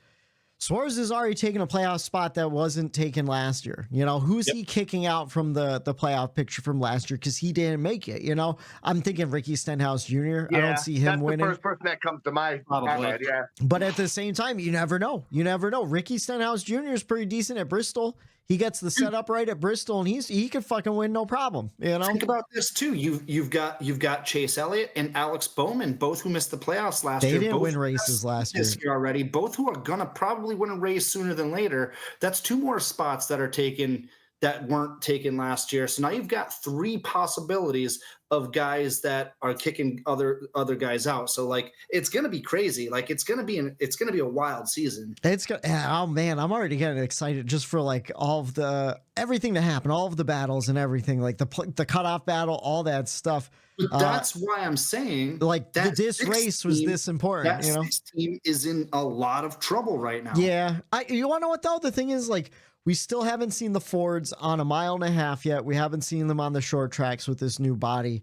Suarez has already taken a playoff spot that wasn't taken last year. You know, who's he kicking out from the playoff picture from last year because he didn't make it? You know, I'm thinking Ricky Stenhouse Jr. I don't see him winning. That's the first person that comes to my mind. Yeah. But at the same time, you never know. You never know. Ricky Stenhouse Jr. is pretty decent at Bristol. He gets the setup right at Bristol, and he could fucking win no problem. You know, think about this too. You've got Chase Elliott and Alex Bowman, both who missed the playoffs last year. They didn't win races last year already. Both who are gonna probably win a race sooner than later. That's 2 more spots that are taken that weren't taken last year. So now you've got 3 possibilities of guys that are kicking other guys out. So like, it's going to be crazy. Like, it's going to be a wild season. Oh man, I'm already getting excited just for like all of everything to happen, all of the battles and everything, like the cutoff battle, all that stuff. But that's why I'm saying, like, that this race was this important. You know, this team is in a lot of trouble right now. Yeah. You want to know what though? The thing is, like, we still haven't seen the Fords on 1.5 miles yet. We haven't seen them on the short tracks with this new body.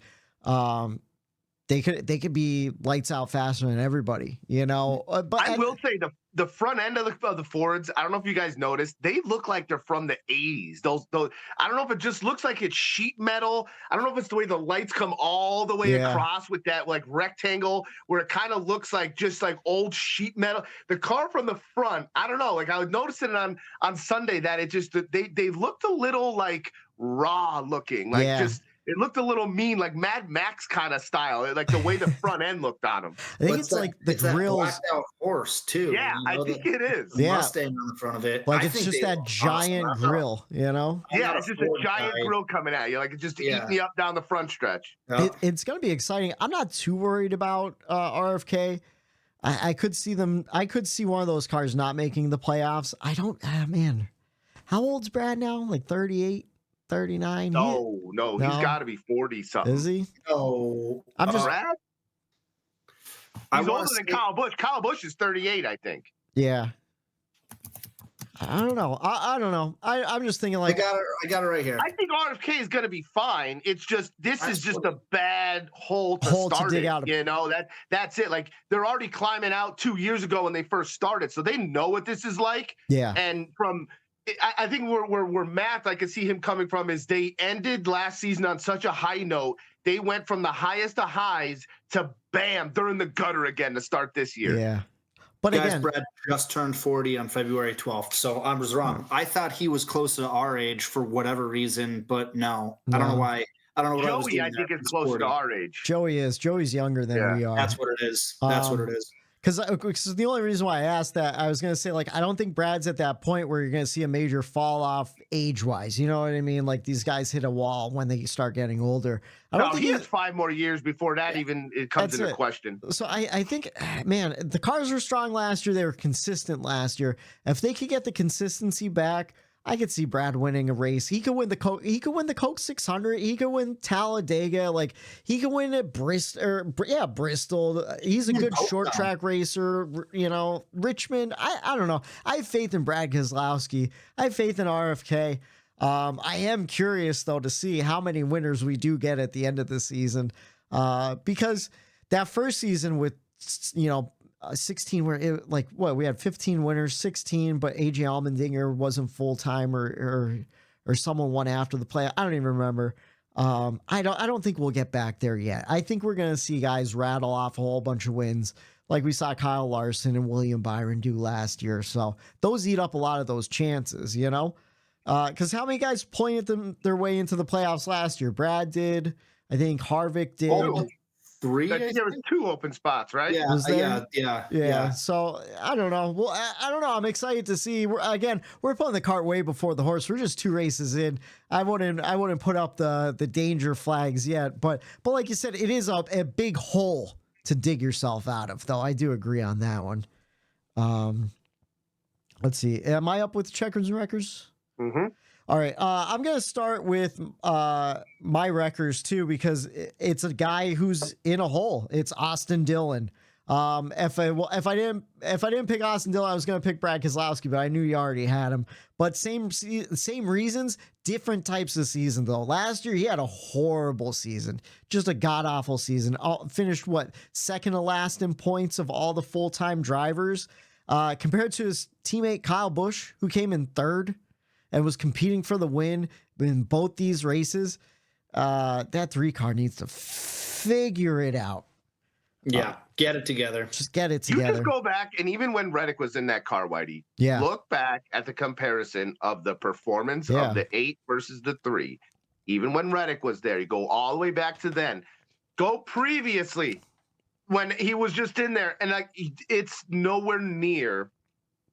They could be lights out faster than everybody, you know. But I will say the front end of the Fords, I don't know if you guys noticed, they look like they're from the 80s. Those I don't know if it just looks like it's sheet metal. I don't know if it's the way the lights come all the way across with that like rectangle where it kind of looks like just like old sheet metal. The car from the front, I don't know. Like, I was noticing it on Sunday that it just they looked a little like raw looking, like just. It looked a little mean, like Mad Max kind of style, like the way the front end looked on him. I think it's like the grills. Blacked out horse too. Yeah, I think it is. Mustang on the front of it. Like, it's just that giant grill, you know? Yeah, it's just a giant grill coming at you. Like, it's just eating you up down the front stretch. It's going to be exciting. I'm not too worried about RFK. I could see one of those cars not making the playoffs. Man. How old's Brad now? Like 38? 39? No, he's No? got to be 40 something. Is he? No. I'm just. Brad? He's older than Kyle Busch. Kyle Busch is 38, I think. Yeah. I don't know. I don't know. I'm just thinking like I got it right here. I think RFK is going to be fine. It's just this is just a bad hole to start dig it. out of. You know that's it. Like they're already climbing out 2 years ago when they first started, so they know what this is like. Yeah. And I think where Matt, I could see him coming from is they ended last season on such a high note. They went from the highest of highs to bam, they're in the gutter again to start this year. Yeah. But Guys, again, Brad just turned 40 on February 12th, so I was wrong. I thought he was close to our age for whatever reason, but no. I don't know why. I don't know what I was doing. Joey, I think, is closer to our age. Joey's younger than we are. That's what it is. That's what it is. Because the only reason why I asked that, I was going to say, like, I don't think Brad's at that point where you're going to see a major fall off age-wise. You know what I mean? Like, these guys hit a wall when they start getting older. I don't think he has 5 more years before that even comes into question. So I think, man, the cars were strong last year. They were consistent last year. If they could get the consistency back, I could see Brad winning a race. He could win the Coke. He could win the Coke 600. He could win Talladega. Like he could win at Bristol. He's a good short track racer. You know, Richmond. I don't know. I have faith in Brad Keselowski. I have faith in RFK. I am curious though to see how many winners we do get at the end of the season, because that first season with 16 where it we had 15 winners, 16, but AJ Allmendinger wasn't full time or someone won after the play. I don't even remember. I don't think we'll get back there yet. I think we're gonna see guys rattle off a whole bunch of wins like we saw Kyle Larson and William Byron do last year. So those eat up a lot of those chances, you know. Because how many guys pointed their way into the playoffs last year? Brad did. I think Harvick did. Oh, 3. I think there was 2 open spots, right? Yeah. So I don't know. Well, I don't know. I'm excited to see. We're putting the cart way before the horse. We're just 2 races in. I wouldn't put up the danger flags yet. But like you said, it is a big hole to dig yourself out of. Though I do agree on that one. Let's see. Am I up with checkers and wreckers? Mm-hmm. All right. I'm going to start with my wreckers too, because it's a guy who's in a hole. It's Austin Dillon. If I didn't pick Austin Dillon, I was going to pick Brad Keselowski, but I knew you already had him. But same reasons, different types of season though. Last year he had a horrible season, just a god awful season. Finished second to last in points of all the full-time drivers, compared to his teammate Kyle Busch, who came in third and was competing for the win in both these races. That 3 car needs to figure it out. Yeah, get it together. Just get it together. You just go back, and even when Reddick was in that car, Whitey, look back at the comparison of the performance of the 8 versus the 3. Even when Reddick was there, you go all the way back to then. Go previously when he was just in there, and it's nowhere near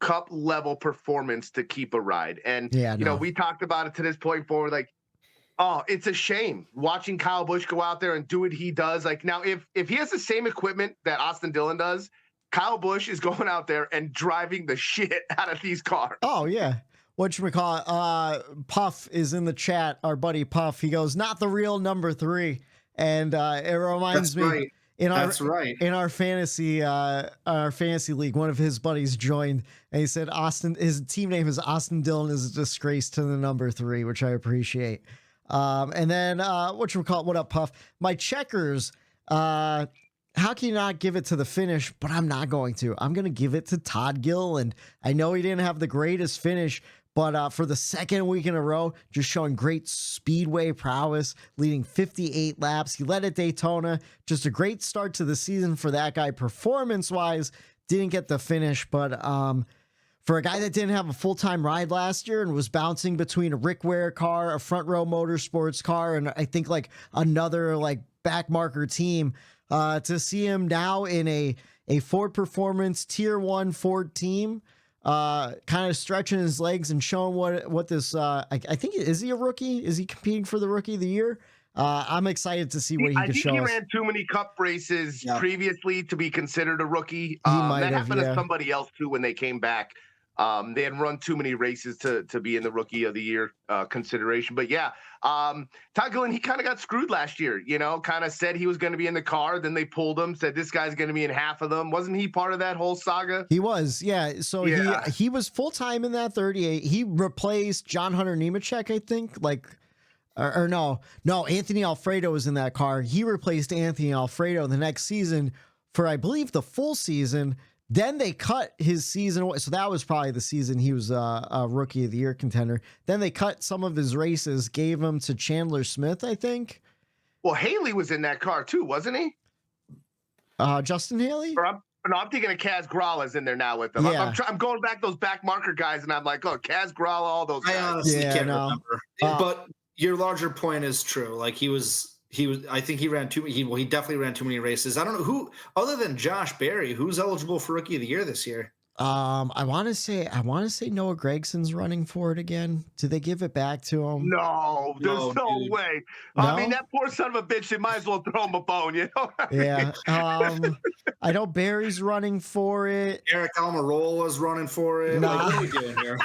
Cup level performance to keep a ride. And we talked about it to this point forward, it's a shame watching Kyle Busch go out there and do what he does. Like now, if he has the same equipment that Austin Dillon does, Kyle Busch is going out there and driving the shit out of these cars. Oh yeah. Whatchamacallit, Puff is in the chat, our buddy Puff. He goes, not the real number 3. And it reminds me, right. In our fantasy league, one of his buddies joined and he said his team name is Austin Dillon is a disgrace to the number 3, which I appreciate. And then what up, Puff? My checkers, how can you not give it to the finish? But I'm not going to. I'm going to give it to Todd Gilliland. I know he didn't have the greatest finish, but for the second week in a row, just showing great speedway prowess, leading 58 laps. He led at Daytona. Just a great start to the season for that guy performance-wise. Didn't get the finish, but for a guy that didn't have a full-time ride last year and was bouncing between a Rick Ware car, a Front Row Motorsports car, and I think another back marker team, to see him now in a Ford Performance Tier 1 Ford team, kind of stretching his legs and showing what this I think, is he a rookie? Is he competing for the Rookie of the Year? I'm excited to see what he can show us. I think he ran too many Cup races previously to be considered a rookie. That happened to somebody else too when they came back. They hadn't run too many races to be in the Rookie of the Year consideration. But yeah, Todd Gilliland, he kind of got screwed last year, kind of said he was going to be in the car. Then they pulled him, said this guy's going to be in half of them. Wasn't he part of that whole saga? He was, yeah. So Yeah. he was full-time in that 38. He replaced John Hunter Nemechek, I think, or no, Anthony Alfredo was in that car. He replaced Anthony Alfredo the next season for, I believe, the full season. Then they cut his season away. So that was probably the season he was a Rookie of the Year contender. Then they cut some of his races, gave him to Chandler Smith, I think. Well, Haley was in that car too, wasn't he? Justin Haley? I'm thinking of Kaz Grala's in there now with them. Yeah. I'm going back those back marker guys, and I'm like, oh, Kaz Grala, all those guys. I honestly can't remember. But your larger point is true. Like he was. I think he ran he definitely ran too many races. I don't know who, other than Josh Berry, who's eligible for Rookie of the Year this year. I want to say Noah Gregson's running for it again. Did they give it back to him? No, there's no dude. way. No? I mean, that poor son of a bitch, they might as well throw him a bone, Yeah. I know Barry's running for it. Eric Almirola is running for it. Nah. Like, what are we doing here?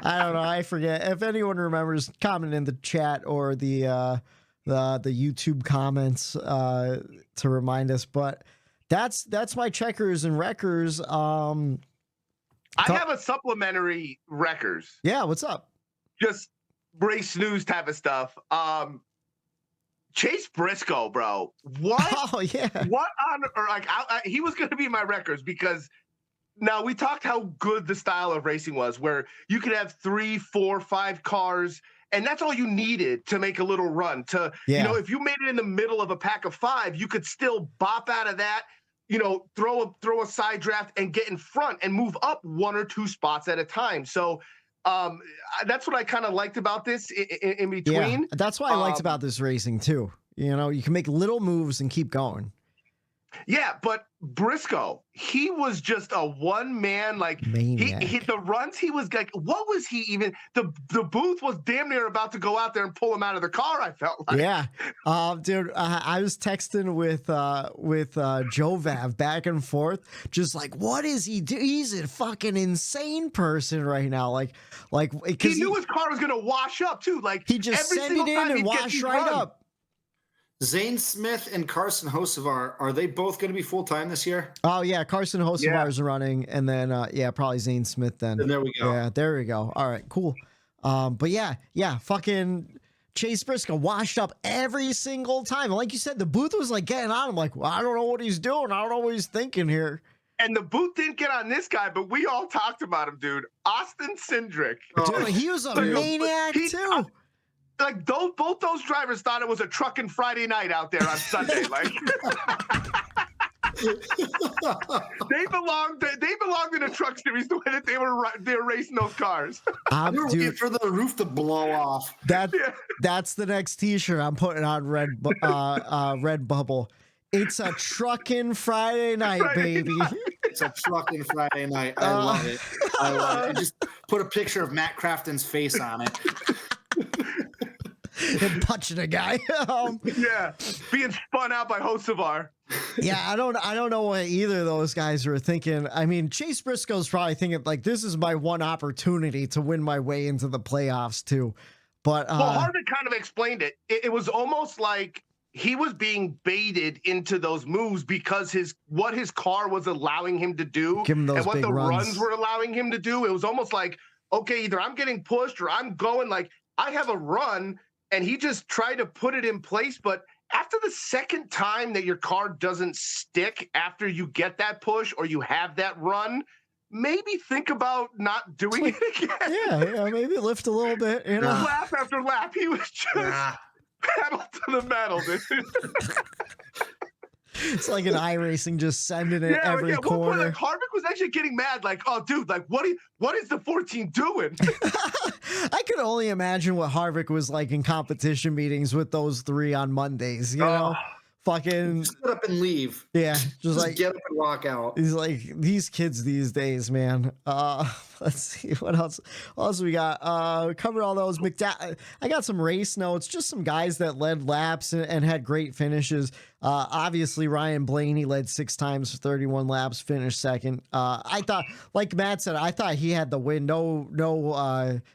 I don't know. I forget. If anyone remembers, comment in the chat or the YouTube comments to remind us. But that's my checkers and wreckers. I have a supplementary wreckers. Yeah, what's up? Just race news type of stuff. Chase Briscoe, bro. What? Oh yeah. What on or he was going to be my wreckers because now we talked how good the style of racing was, where you could have 3, 4, 5 cars. And that's all you needed to make a little run. If you made it in the middle of a pack of 5, you could still bop out of that, throw a side draft and get in front and move up 1 or 2 spots at a time. So that's what I kind of liked about this in between. Yeah, that's what I liked about this racing too. You can make little moves and keep going. Yeah, but Briscoe, he was just a one-man, he the runs he was like, what was he even? The booth was damn near about to go out there and pull him out of the car, I felt like. Yeah. Dude, I was texting with Joe Vav back and forth, just like, what is he do? He's a fucking insane person right now. Like he knew his car was gonna wash up too. Like he just sent it in and washed right up. Zane Smith and Carson Hocevar, are they both going to be full-time this year? Oh, yeah. Carson Hocevar is running. And then, probably Zane Smith then. And there we go. Yeah, there we go. All right, cool. But yeah, fucking Chase Briscoe washed up every single time. Like you said, the booth was like getting on him. Like, well, I don't know what he's doing. I don't know what he's thinking here. And the booth didn't get on this guy, but we all talked about him, dude. Austin Cindric. Dude, he was a maniac, too. Like both those drivers thought it was a trucking Friday night out there on Sunday. Like they belonged in a truck series the way that they were racing those cars. I'm waiting for the roof to blow off. That's the next T-shirt I'm putting on Redbubble. It's a trucking Friday night, baby. It's a trucking Friday night. I love it. I love it. Just put a picture of Matt Crafton's face on it. And punching a guy. Being spun out by Hocevar. Yeah, I don't know what either of those guys were thinking. I mean, Chase Briscoe's probably thinking like, this is my one opportunity to win my way into the playoffs too. But Harvick kind of explained it. It was almost like he was being baited into those moves because what his car was allowing him to do and what the runs were allowing him to do. It was almost like, okay, either I'm getting pushed or I'm going, like I have a run. And he just tried to put it in place. But after the second time that your car doesn't stick after you get that push or you have that run, maybe think about not doing it again. Yeah, maybe lift a little bit. Lap after lap. He was just pedal to the metal, dude. It's like an iRacing just sending it every corner. Like, Harvick was actually getting mad, like, oh, dude, like, what is the 14 doing? I could only imagine what Harvick was like in competition meetings with those 3 on Mondays, you know? fucking Just get up and leave. yeah, just like get up and walk out. he's like these kids these days, man. Let's see what else. What else we got? Covered all those. I got some race notes, just some guys that led laps and had great finishes. Obviously Ryan Blaney led 6 times for 31 laps, finished second. I thought, like Matt said, I thought he had the win.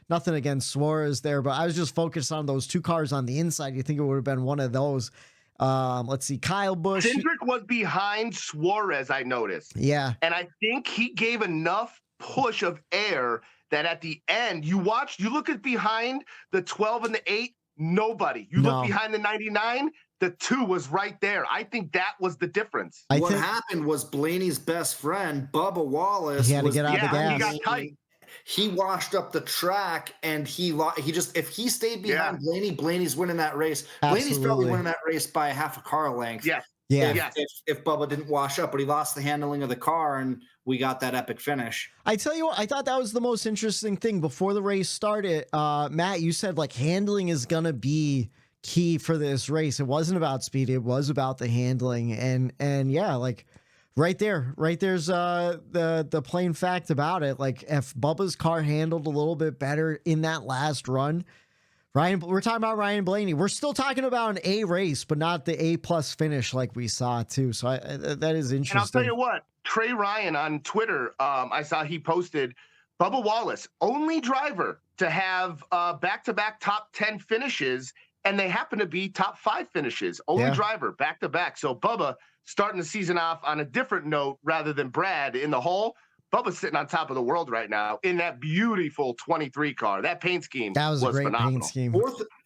Nothing against Suarez there, but I was just focused on those 2 cars on the inside. You think it would have been one of those? Let's see, Kyle Busch. Cindric was behind Suarez, I noticed. Yeah. And I think he gave enough push of air that at the end, you look at behind the 12 and the 8, nobody. Look behind the 99, the 2 was right there. I think that was the difference. What happened was Blaney's best friend, Bubba Wallace, he had to get out of the gas. He got tight. He washed up the track, and he just, if he stayed behind Blaney's winning that race. Absolutely. Blaney's probably winning that race by a half a car length. Yeah. Yeah. If Bubba didn't wash up, but he lost the handling of the car, and we got that epic finish. I tell you what, I thought that was the most interesting thing before the race started. Matt, you said like handling is gonna be key for this race. It wasn't about speed, it was about the handling, and yeah, like right there's the plain fact about it. Like if Bubba's car handled a little bit better in that last run, we're talking about Ryan Blaney. We're still talking about an A race, but not the A+ finish like we saw too. So that is interesting. And I'll tell you what, Trey Ryan on Twitter, I saw he posted Bubba Wallace, only driver to have back-to-back top 10 finishes, and they happen to be top 5 finishes. Only driver back-to-back. So Bubba starting the season off on a different note rather than Brad in the hole. Bubba's sitting on top of the world right now in that beautiful 23 car. That paint scheme was a great phenomenal. Paint scheme.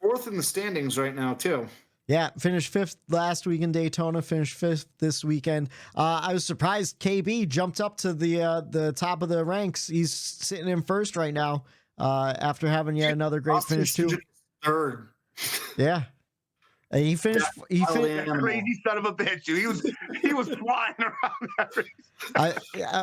Fourth in the standings right now, too. Yeah, finished 5th last week in Daytona, finished 5th this weekend. I was surprised KB jumped up to the top of the ranks. He's sitting in 1st right now after having yet another great finish, too. 3rd. Yeah. He finished. That crazy son of a bitch. He was flying around that race.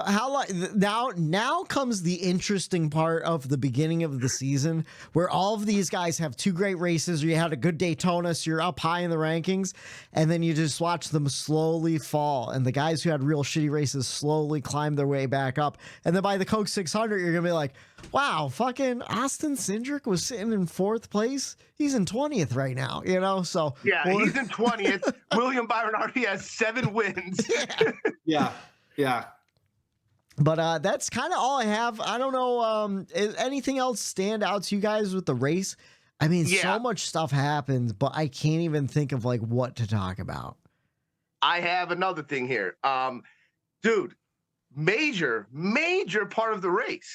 How long now comes the interesting part of the beginning of the season, where all of these guys have 2 great races. You had a good Daytona, so you're up high in the rankings, and then you just watch them slowly fall. And the guys who had real shitty races slowly climb their way back up. And then by the Coke 600, you're gonna be like, wow, fucking Austin Cindric was sitting in 4th place. He's in 20th right now, you know? So yeah, he's in 20th. William Byron already has 7 wins. Yeah. But that's kind of all I have. I don't know. Is anything else stand out to you guys with the race? I mean, so much stuff happened, but I can't even think of like what to talk about. I have another thing here. Dude, major part of the race.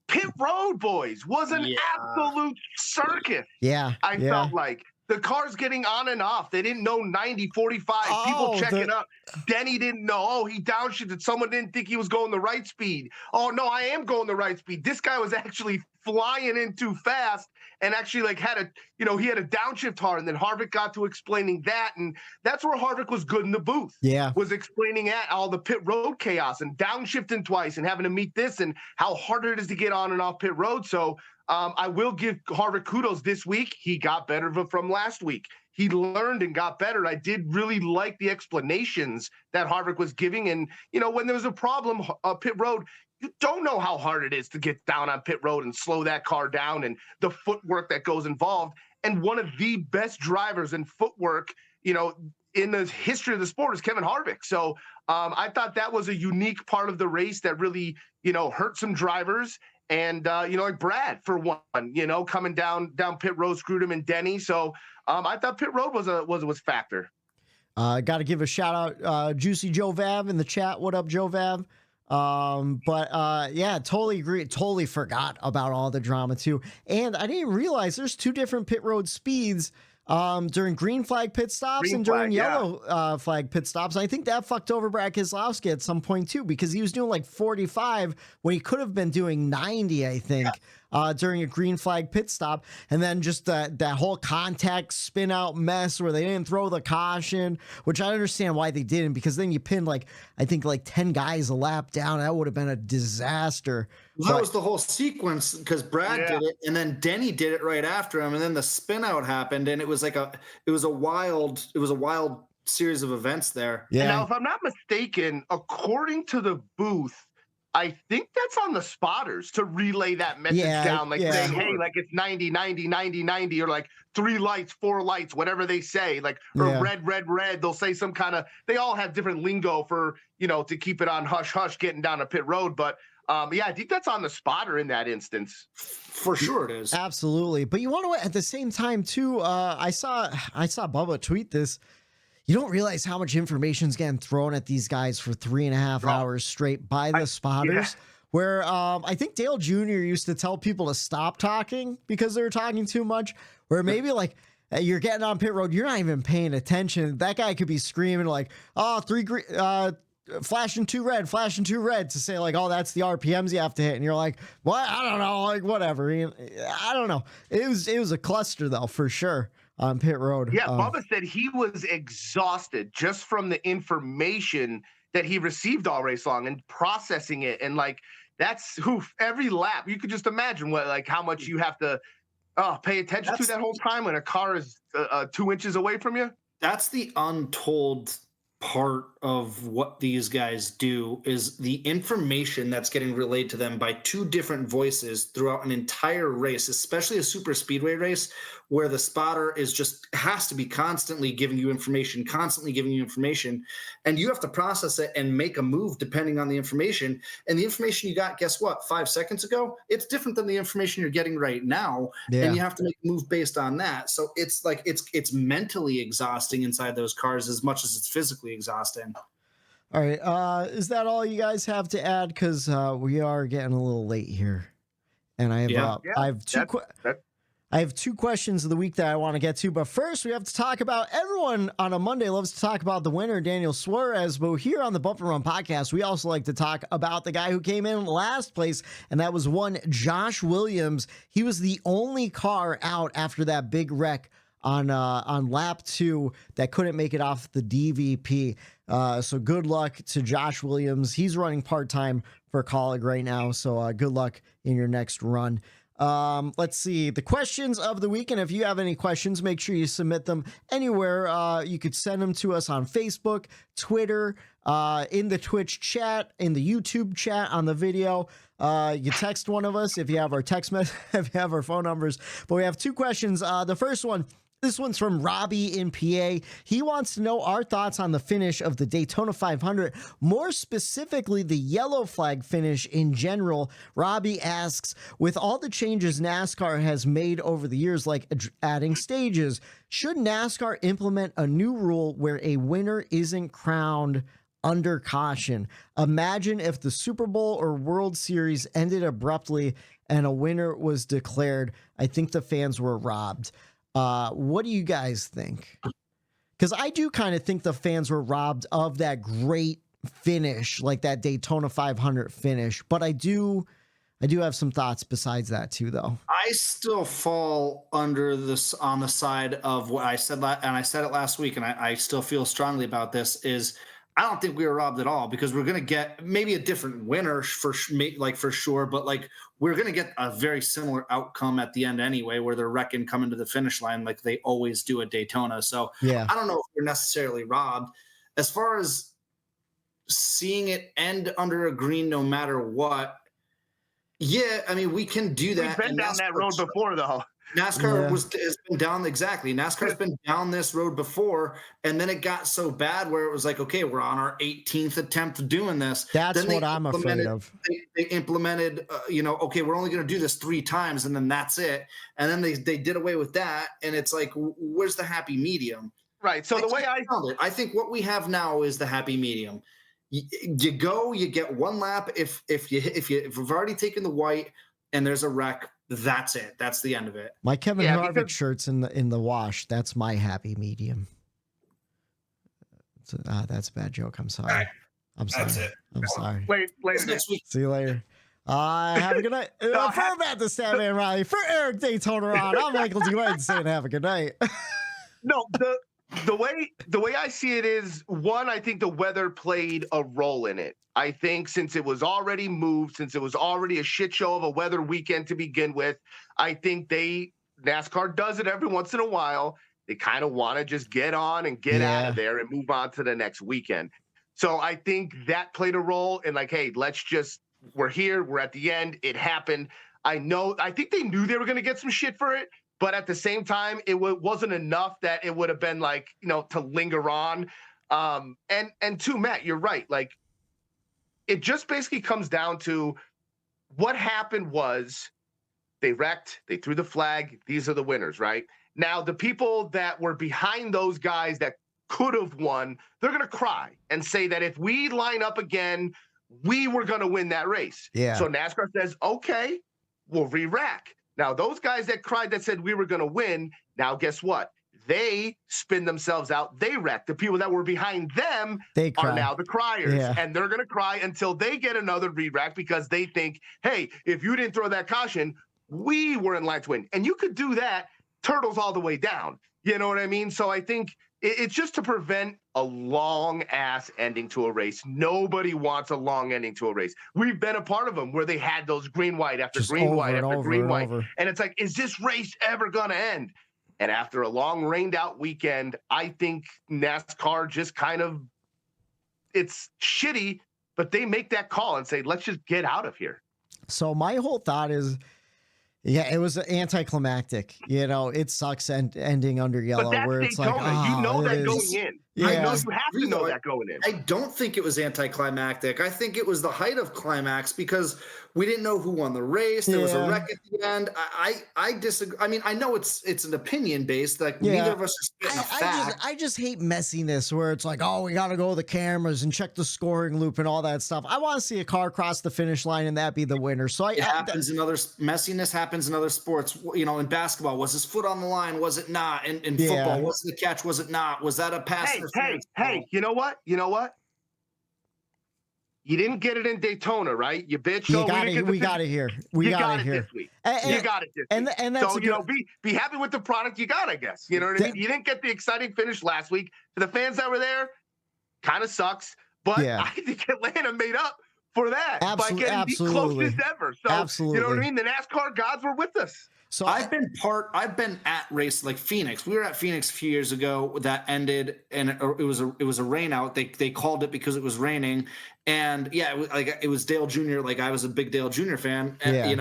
Pit road, boys, was an absolute circus. Yeah. I felt like the cars getting on and off. They didn't know 90, 45. People checking up. Denny didn't know. Oh, he downshifted. Someone didn't think he was going the right speed. Oh, no, I am going the right speed. This guy was actually flying in too fast and actually like he had a downshift hard, and then Harvick got to explaining that. And that's where Harvick was good in the booth. Yeah. Was explaining all the pit road chaos and downshifting twice and having to meet this and how hard it is to get on and off pit road. So I will give Harvick kudos this week. He got better from last week. He learned and got better. I did really like the explanations that Harvick was giving. And, when there was a problem, pit road, you don't know how hard it is to get down on pit road and slow that car down and the footwork that goes involved. And one of the best drivers in footwork, in the history of the sport is Kevin Harvick. So I thought that was a unique part of the race that really, hurt some drivers. And, like Brad, for one, coming down pit road, screwed him, and Denny. So I thought pit road was a factor. Got to give a shout out, Juicy Joe Vav in the chat. What up, Joe Vav? Yeah, totally agree. Totally forgot about all the drama too. And I didn't realize there's 2 different pit road speeds during green flag pit stops and during yellow flag pit stops. I think that fucked over Brad Keselowski at some point too, because he was doing like 45 when he could have been doing 90, I think. During a green flag pit stop. And then just that whole contact spin out mess where they didn't throw the caution, which I understand why they didn't, because then you pinned I think 10 guys a lap down. That would have been a disaster. Well, that was the whole sequence, because Brad did it, and then Denny did it right after him, and then the spin out happened, and it was a wild series of events there. And now, if I'm not mistaken, according to the booth, I think that's on the spotters to relay that message down, like saying, hey, like it's 90, 90, 90, 90, or like 3 lights, 4 lights, whatever they say, like, or red, red, red. They'll say some kind of, they all have different lingo for, to keep it on hush, hush, getting down a pit road. But I think that's on the spotter in that instance. For sure it is. Absolutely. But you want to, at the same time too, I saw Bubba tweet this. You don't realize how much information's getting thrown at these guys for 3.5 hours straight by the spotters. Where I think Dale Jr. used to tell people to stop talking because they were talking too much. Where maybe like you're getting on pit road, you're not even paying attention. That guy could be screaming like, "Oh, flashing 2 red, flashing 2 red," to say like, "Oh, that's the RPMs you have to hit," and you're like, "What? I don't know, like whatever." I don't know. It was a cluster though for sure. On pit road. Yeah, Bubba said he was exhausted just from the information that he received all race long and processing it. And like, that's every lap. You could just imagine how much you have to pay attention to that whole time when a car is 2 inches away from you. That's the untold part of what these guys do, is the information that's getting relayed to them by 2 different voices throughout an entire race, especially a super speedway race where the spotter has to be constantly giving you information, and you have to process it and make a move depending on the information. And the information you got, guess what, 5 seconds ago, it's different than the information you're getting right now. And you have to make a move based on that. So it's like it's mentally exhausting inside those cars as much as it's physically exhausting. All right. Is that all you guys have to add? Because we are getting a little late here, and I have 2 questions of the week that I want to get to. But first, we have to talk about, everyone on a Monday loves to talk about the winner, Daniel Suarez. But here on the Bump and Run podcast, we also like to talk about the guy who came in last place, and that was one Josh Williams. He was the only car out after that big wreck on lap 2 that couldn't make it off the DVP. So good luck to Josh Williams. He's running part-time for Colleague right now. So good luck in your next run. Let's see the questions of the week. And if you have any questions, make sure you submit them anywhere. You could send them to us on Facebook, Twitter, in the Twitch chat, in the YouTube chat, on the video. You text one of us if you have our text message, if you have our phone numbers. But we have 2 questions. The first one, this one's from Robbie in PA. He wants to know our thoughts on the finish of the Daytona 500, more specifically the yellow flag finish in general. Robbie asks, with all the changes NASCAR has made over the years, like adding stages, should NASCAR implement a new rule where a winner isn't crowned under caution? Imagine if the Super Bowl or World Series ended abruptly and a winner was declared. I think the fans were robbed. What do you guys think? Because I do kind of think the fans were robbed of that great finish, like that Daytona 500 finish. But I do have some thoughts besides that too, though. I still fall under this on the side of what I said, and I said it last week, and I still feel strongly about this, is I don't think we were robbed at all, because we're going to get maybe a different winner for sure, but like we're going to get a very similar outcome at the end anyway, where they're wrecking coming to the finish line like they always do at Daytona. So I don't know if we're necessarily robbed. As far as seeing it end under a green no matter what, I mean, we can do that. We've been down that road before, though. NASCAR has been down NASCAR's been down this road before, and then it got so bad where it was like, okay, we're on our 18th attempt doing this. That's what I'm afraid of. They implemented, okay, we're only going to do this 3 times, and then that's it. And then they did away with that, and it's like, where's the happy medium? Right. So I think what we have now is the happy medium. You go, you get 1 lap. If we've already taken the white and there's a wreck, that's it. That's the end of it. My Kevin Harvick shirt's in the wash. That's my happy medium. That's a bad joke. I'm sorry. Right. I'm sorry. That's it. I'm sorry. Later next week. See you later. Have a good night. For Matt the Statman Reilly, for Eric Daytona Ron, I'm Michael D. White saying have a good night. No, the way I see it is, one, I think the weather played a role in it. I think since it was already moved, since it was already a shit show of a weather weekend to begin with, I think NASCAR does it every once in a while. They kind of want to just get on and get out of there and move on to the next weekend. So I think that played a role in like, hey, we're here. We're at the end. It happened. I think they knew they were going to get some shit for it. But at the same time, it wasn't enough that it would have been like, to linger on. And to Matt, you're right. Like, it just basically comes down to what happened was they wrecked, they threw the flag. These are the winners, right? Now, the people that were behind those guys that could have won, they're going to cry and say that if we line up again, we were going to win that race. Yeah. So NASCAR says, okay, we'll re-rack. Now, those guys that cried that said we were going to win, now guess what? They spin themselves out. They wreck. The people that were behind them are now the criers. Yeah. And they're going to cry until they get another re-rack because they think, hey, if you didn't throw that caution, we were in line to win. And you could do that, turtles all the way down. You know what I mean? So I think it's just to prevent a long-ass ending to a race. Nobody wants a long ending to a race. We've been a part of them where they had those green-white after Just green-white after green-white. over. And it's like, is this race ever going to end? And after a long rained-out weekend, I think NASCAR just it's shitty, but they make that call and say, let's just get out of here. So my whole thought is, it was anticlimactic. It sucks ending under yellow, where it's like, that going in. Yeah. I know you have to know that going in. I don't think it was anticlimactic. I think it was the height of climax because we didn't know who won the race. There was a wreck at the end. I disagree. I mean, I know it's an opinion based. Like neither of us are spitting a fact. I just hate messiness where it's like, oh, we got to go to the cameras and check the scoring loop and all that stuff. I want to see a car cross the finish line and that be the winner. So messiness happens in other sports. In basketball, was his foot on the line? Was it not? In football, was it the catch? Was it not? Was that a pass? Hey, you know what? You didn't get it in Daytona, right? You bitch. We got it here. We got it here. This week. You got it this week. And that's so, be happy with the product you got, I guess. You know what I mean? You didn't get the exciting finish last week. For the fans that were there, kind of sucks. But I think Atlanta made up for that by getting the closest ever. So, you know what I mean? The NASCAR gods were with us. So I've been at race like Phoenix. We were at Phoenix a few years ago that ended, and it was a rain out. They called it because it was raining, and it was Dale Jr. Like I was a big Dale Jr. fan, and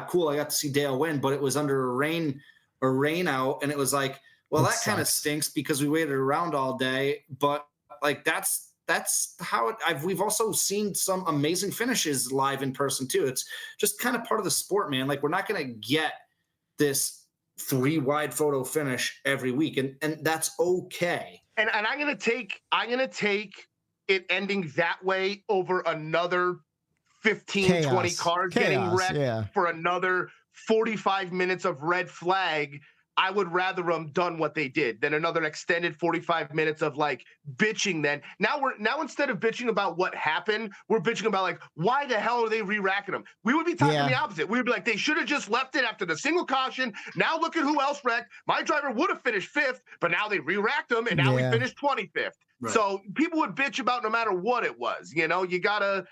cool. I got to see Dale win, but it was under a rain out, and it was like, well, that kind of stinks because we waited around all day. But like that's how we've also seen some amazing finishes live in person too. It's just kind of part of the sport, man. Like we're not gonna get this 3 wide photo finish every week, and that's okay. And I'm gonna take it ending that way over another 15, 20 cars getting wrecked for another 45 minutes of red flag. I would rather them done what they did than another extended 45 minutes of like bitching. Then now instead of bitching about what happened, we're bitching about like, why the hell are they re-racking them? We would be talking the opposite. We would be like, they should have just left it after the single caution. Now look at who else wrecked. My driver would have finished 5th, but now they re-racked them and now we finished 25th. Right. So people would bitch about no matter what it was. You gotta,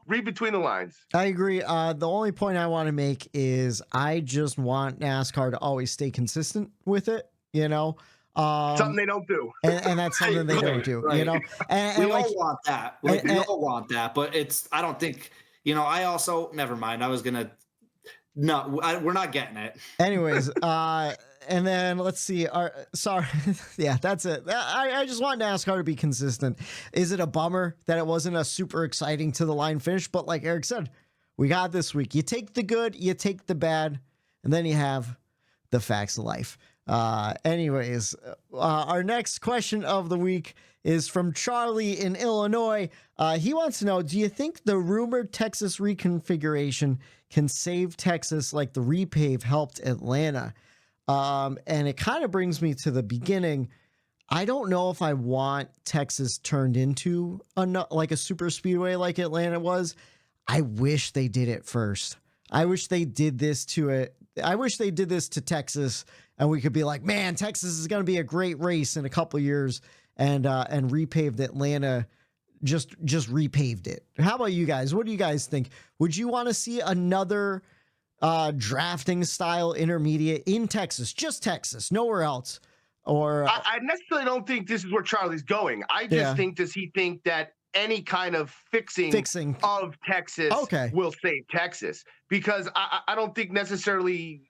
read between the lines. I agree. The only point I want to make is I just want NASCAR to always stay consistent with it, something they don't do. And that's something they don't do, And we all want that. We all want that, but I don't think, I also, never mind. I was going to, we're not getting it. Anyways, and then let's see. Sorry. Yeah, that's it. I just want NASCAR to be consistent. Is it a bummer that it wasn't a super exciting to the line finish? But like Eric said, we got this week. You take the good, you take the bad, and then you have the facts of life. Anyways, our next question of the week is from Charlie in Illinois. He wants to know, do you think the rumored Texas reconfiguration can save Texas like the repave helped Atlanta? And it kind of brings me to the beginning. I don't know if I want Texas turned into like a super speedway like Atlanta was. I wish they did it first. I wish they did this to it. I wish they did this to Texas and we could be like, man, Texas is going to be a great race in a couple of years, and repaved Atlanta, just repaved it. How about you guys? What do you guys think? Would you want to see another drafting style intermediate in Texas, just Texas, nowhere else, Or I necessarily don't think this is where Charlie's going. I just think, does he think that any kind of fixing of Texas will save Texas? Because I don't think necessarily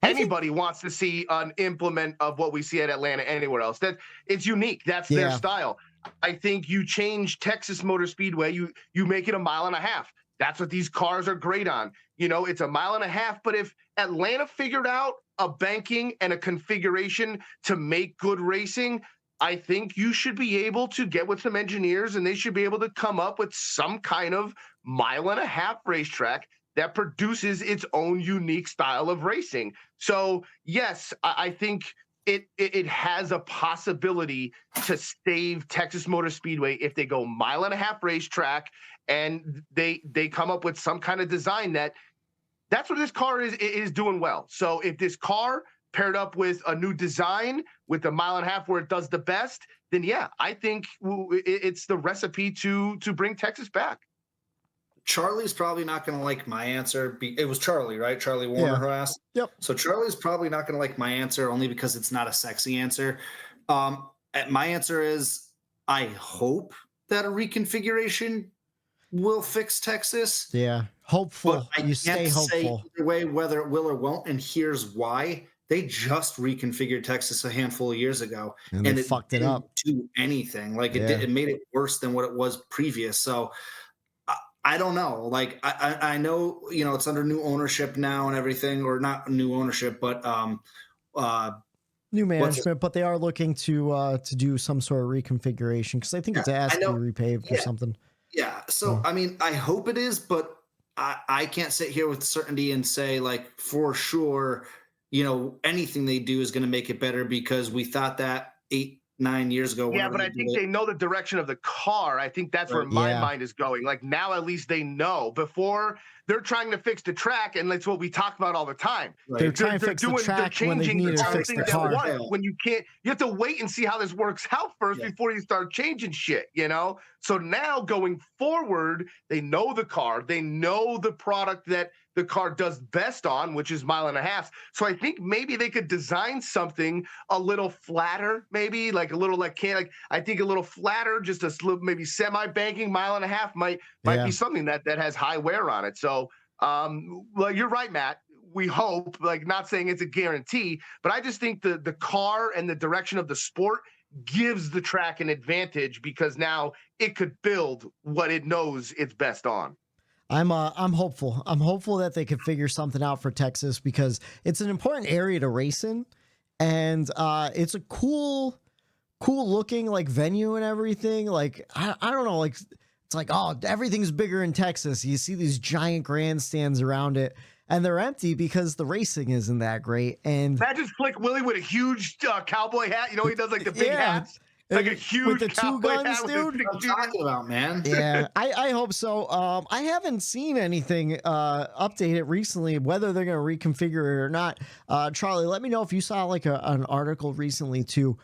anybody wants to see an implement of what we see at Atlanta anywhere else. That it's unique. That's their style. I think you change Texas Motor Speedway, you make it 1.5 miles. That's what these cars are great on. You know, it's 1.5 miles, but if Atlanta figured out a banking and a configuration to make good racing, I think you should be able to get with some engineers and they should be able to come up with some kind of 1.5 mile racetrack that produces its own unique style of racing. So yes, I think it has a possibility to save Texas Motor Speedway if they go 1.5 mile racetrack and they come up with some kind of design that's what this car is doing well. So if this car paired up with a new design with 1.5 miles where it does the best, then yeah, I think it's the recipe to bring Texas back. Charlie's probably not going to like my answer. It was Charlie, right? Charlie Warner who asked. Yep. So Charlie's probably not going to like my answer only because it's not a sexy answer. My answer is I hope that a reconfiguration will fix Texas. Yeah, hopeful. But I can't say either way whether it will or won't. And here's why. They just reconfigured Texas a handful of years ago, and it fucked it up. Do anything like it made it worse than what it was previous. So I don't know. Like I know, you know, it's under new ownership now and everything, or not new ownership, but new management. But they are looking to do some sort of reconfiguration because I think it's asked to be repaved or something. Yeah. So I mean, I hope it is, but I can't sit here with certainty and say like for sure, you know, anything they do is going to make it better because we thought that 8-9 years ago. Yeah, but I think they know the direction of the car. I think that's where my mind is going. Like now, at least they know. Before they're trying to fix the track, and that's what we talk about all the time. Right. They're trying to fix the track when they need to fix the car. When you can't, you have to wait and see how this works out first before you start changing shit. You know. So now going forward, they know the car. They know the product that the car does best on, which is 1.5 miles. So I think maybe they could design something a little flatter, maybe like a little I think a little flatter, just a maybe semi-banking 1.5 miles might be something that has high wear on it. So well, you're right, Matt. We hope, like not saying it's a guarantee, but I just think the car and the direction of the sport gives the track an advantage because now it could build what it knows it's best on. I'm hopeful. I'm hopeful that they could figure something out for Texas because it's an important area to race in, and it's a cool looking like venue and everything. Like I don't know, like it's like everything's bigger in Texas. You see these giant grandstands around it, and they're empty because the racing isn't that great. And imagine Slick Willie with a huge cowboy hat. You know he does like the big hats. Like a huge with the two guns, dude. What I'm talking about, man. Yeah, I hope so. I haven't seen anything updated recently, whether they're going to reconfigure it or not. Charlie, let me know if you saw like an article recently too,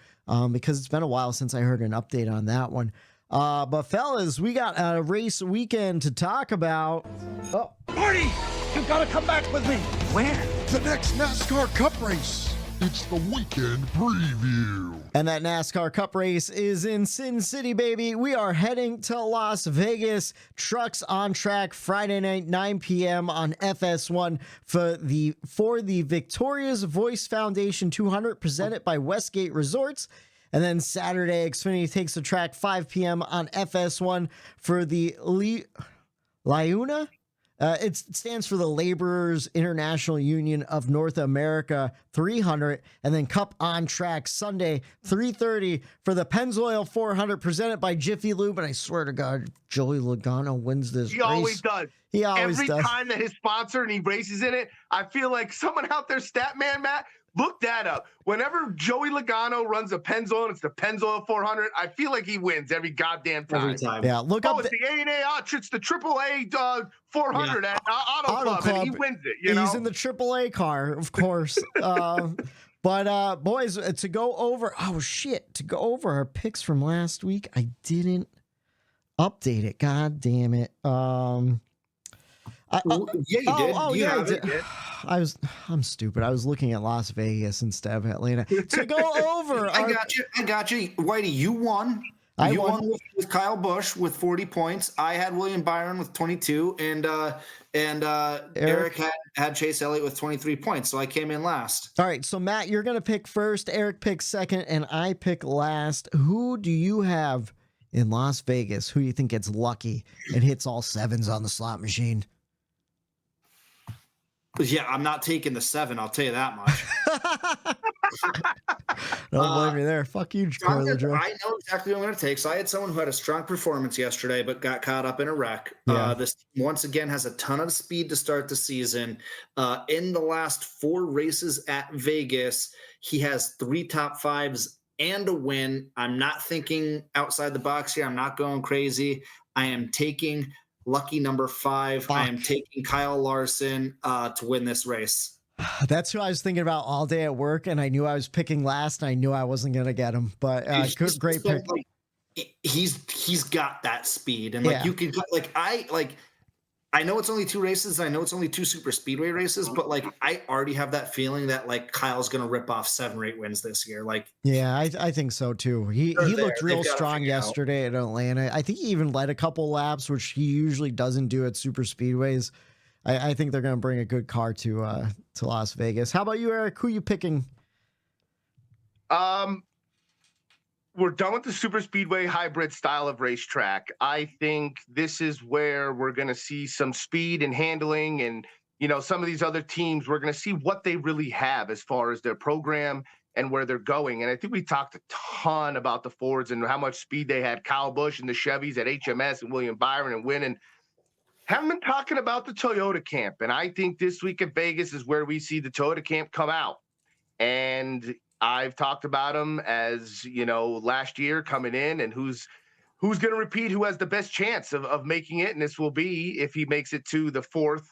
because it's been a while since I heard an update on that one. But fellas, we got a race weekend to talk about. Oh, Marty, you gotta come back with me. Where? The next NASCAR Cup race. It's the weekend preview. And that NASCAR Cup race is in Sin City, baby. We are heading to Las Vegas. Trucks on track Friday night, 9 p.m. on FS1 for the Victoria's Voice Foundation 200 presented by Westgate Resorts. And then Saturday, Xfinity takes the track 5 p.m. on FS1 for the LIUNA. It stands for the Laborers International Union of North America 300, and then Cup on track Sunday 3:30 for the Pennzoil 400 presented by Jiffy Lube. And I swear to God, Joey Logano wins this race. Always does. He always Every does. time that his sponsor and he races in it, I feel like someone out there, Statman Matt, look that up. Whenever Joey Logano runs a Pennzoil, it's the Pennzoil 400. I feel like he wins every goddamn time. Every time. Yeah, look up. It's the A&A. It's the AAA 400 at Auto Club, and he wins it. You know? He's in the AAA car, of course. But boys, to go over our picks from last week, I didn't update it. God damn it. Yeah, you did. I did. I'm stupid. I was looking at Las Vegas instead of Atlanta. To go over. I got you. Whitey, you won. You won with Kyle Busch with 40 points. I had William Byron with 22, and Eric had Chase Elliott with 23 points. So I came in last. All right. So Matt, you're gonna pick first. Eric picks second, and I pick last. Who do you have in Las Vegas? Who do you think gets lucky and hits all sevens on the slot machine? Yeah, I'm not taking the 7. I'll tell you that much. Don't blame me there. Fuck you, Carly Joe. I know exactly what I'm going to take. So I had someone who had a strong performance yesterday, but got caught up in a wreck. Yeah. This team, once again, has a ton of speed to start the season. In the last 4 races at Vegas, he has 3 top 5s and a win. I'm not thinking outside the box here. I'm not going crazy. I am taking lucky number 5. Fuck. I am taking Kyle Larson to win this race. That's who I was thinking about all day at work, and I knew I was picking last, and I knew I wasn't going to get him. But great pick. He's got that speed, and Yeah. you can I know it's only 2 races. I know it's only 2 super speedway races, but I already have that feeling that Kyle's going to rip off 7 or 8 wins this year. Yeah, I think so too. He looked real strong yesterday at Atlanta. I think he even led a couple laps, which he usually doesn't do at super speedways. I think they're going to bring a good car to Las Vegas. How about you, Eric? Who are you picking? We're done with the super speedway hybrid style of racetrack. I think this is where we're going to see some speed and handling, and some of these other teams, we're going to see what they really have as far as their program and where they're going. And I think we talked a ton about the Fords and how much speed they had. Kyle Busch and the Chevys at HMS and William Byron and winning. Haven't been talking about the Toyota camp, and I think this week at Vegas is where we see the Toyota camp come out. And I've talked about them as, last year coming in, and who's going to repeat, who has the best chance of making it. And this will be, if he makes it to the 4th,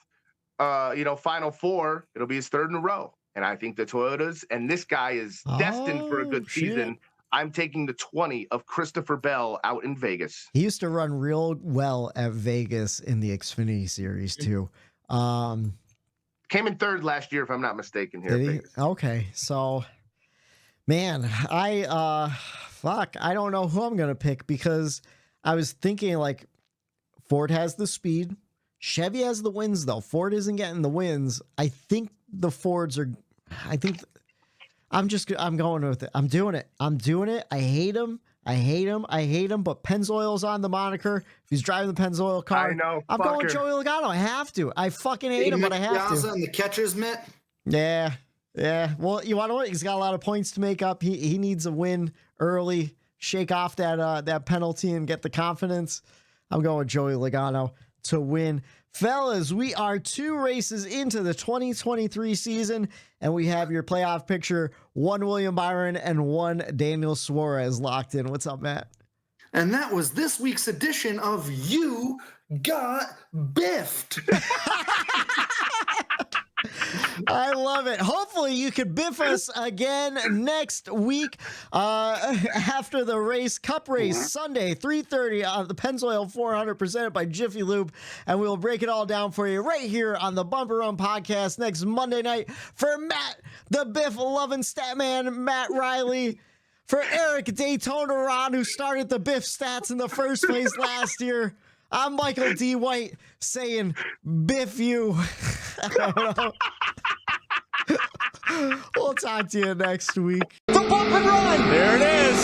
final 4, it'll be his 3rd in a row. And I think the Toyotas, and this guy is destined for a good season. I'm taking the 20 of Christopher Bell out in Vegas. He used to run real well at Vegas in the Xfinity series too. Came in 3rd last year, if I'm not mistaken. Here, did he? Okay, so man, I don't know who I'm gonna pick, because I was thinking Ford has the speed, Chevy has the wins though. Ford isn't getting the wins. I think the Fords are. I'm going with it. I'm doing it. I hate him. But Pennzoil's on the moniker. If he's driving the Pennzoil car, I know. I'm going Joey Logano. I have to. I fucking hate him, but I have to. And the catcher's mitt. Yeah. Well, you want to know what? He's got a lot of points to make up. He needs a win early, shake off that penalty and get the confidence. I'm going Joey Logano to win. Fellas, we are 2 races into the 2023 season, and we have your playoff picture, 1 William Byron and 1 Daniel Suarez locked in. What's up, Matt? And that was this week's edition of You Got Biffed. I love it. Hopefully you can biff us again next week after the race, Cup race, Sunday, 3:30 on the Pennzoil 400 presented by Jiffy Lube. And we'll break it all down for you right here on the Bumper Run Podcast next Monday night. For Matt, the Biff loving Statman, Matt Reilly. For Eric, Daytona Ron, who started the Biff stats in the first place last year. I'm Michael D. White saying, biff you. We'll talk to you next week. The Bump and Run. There it is.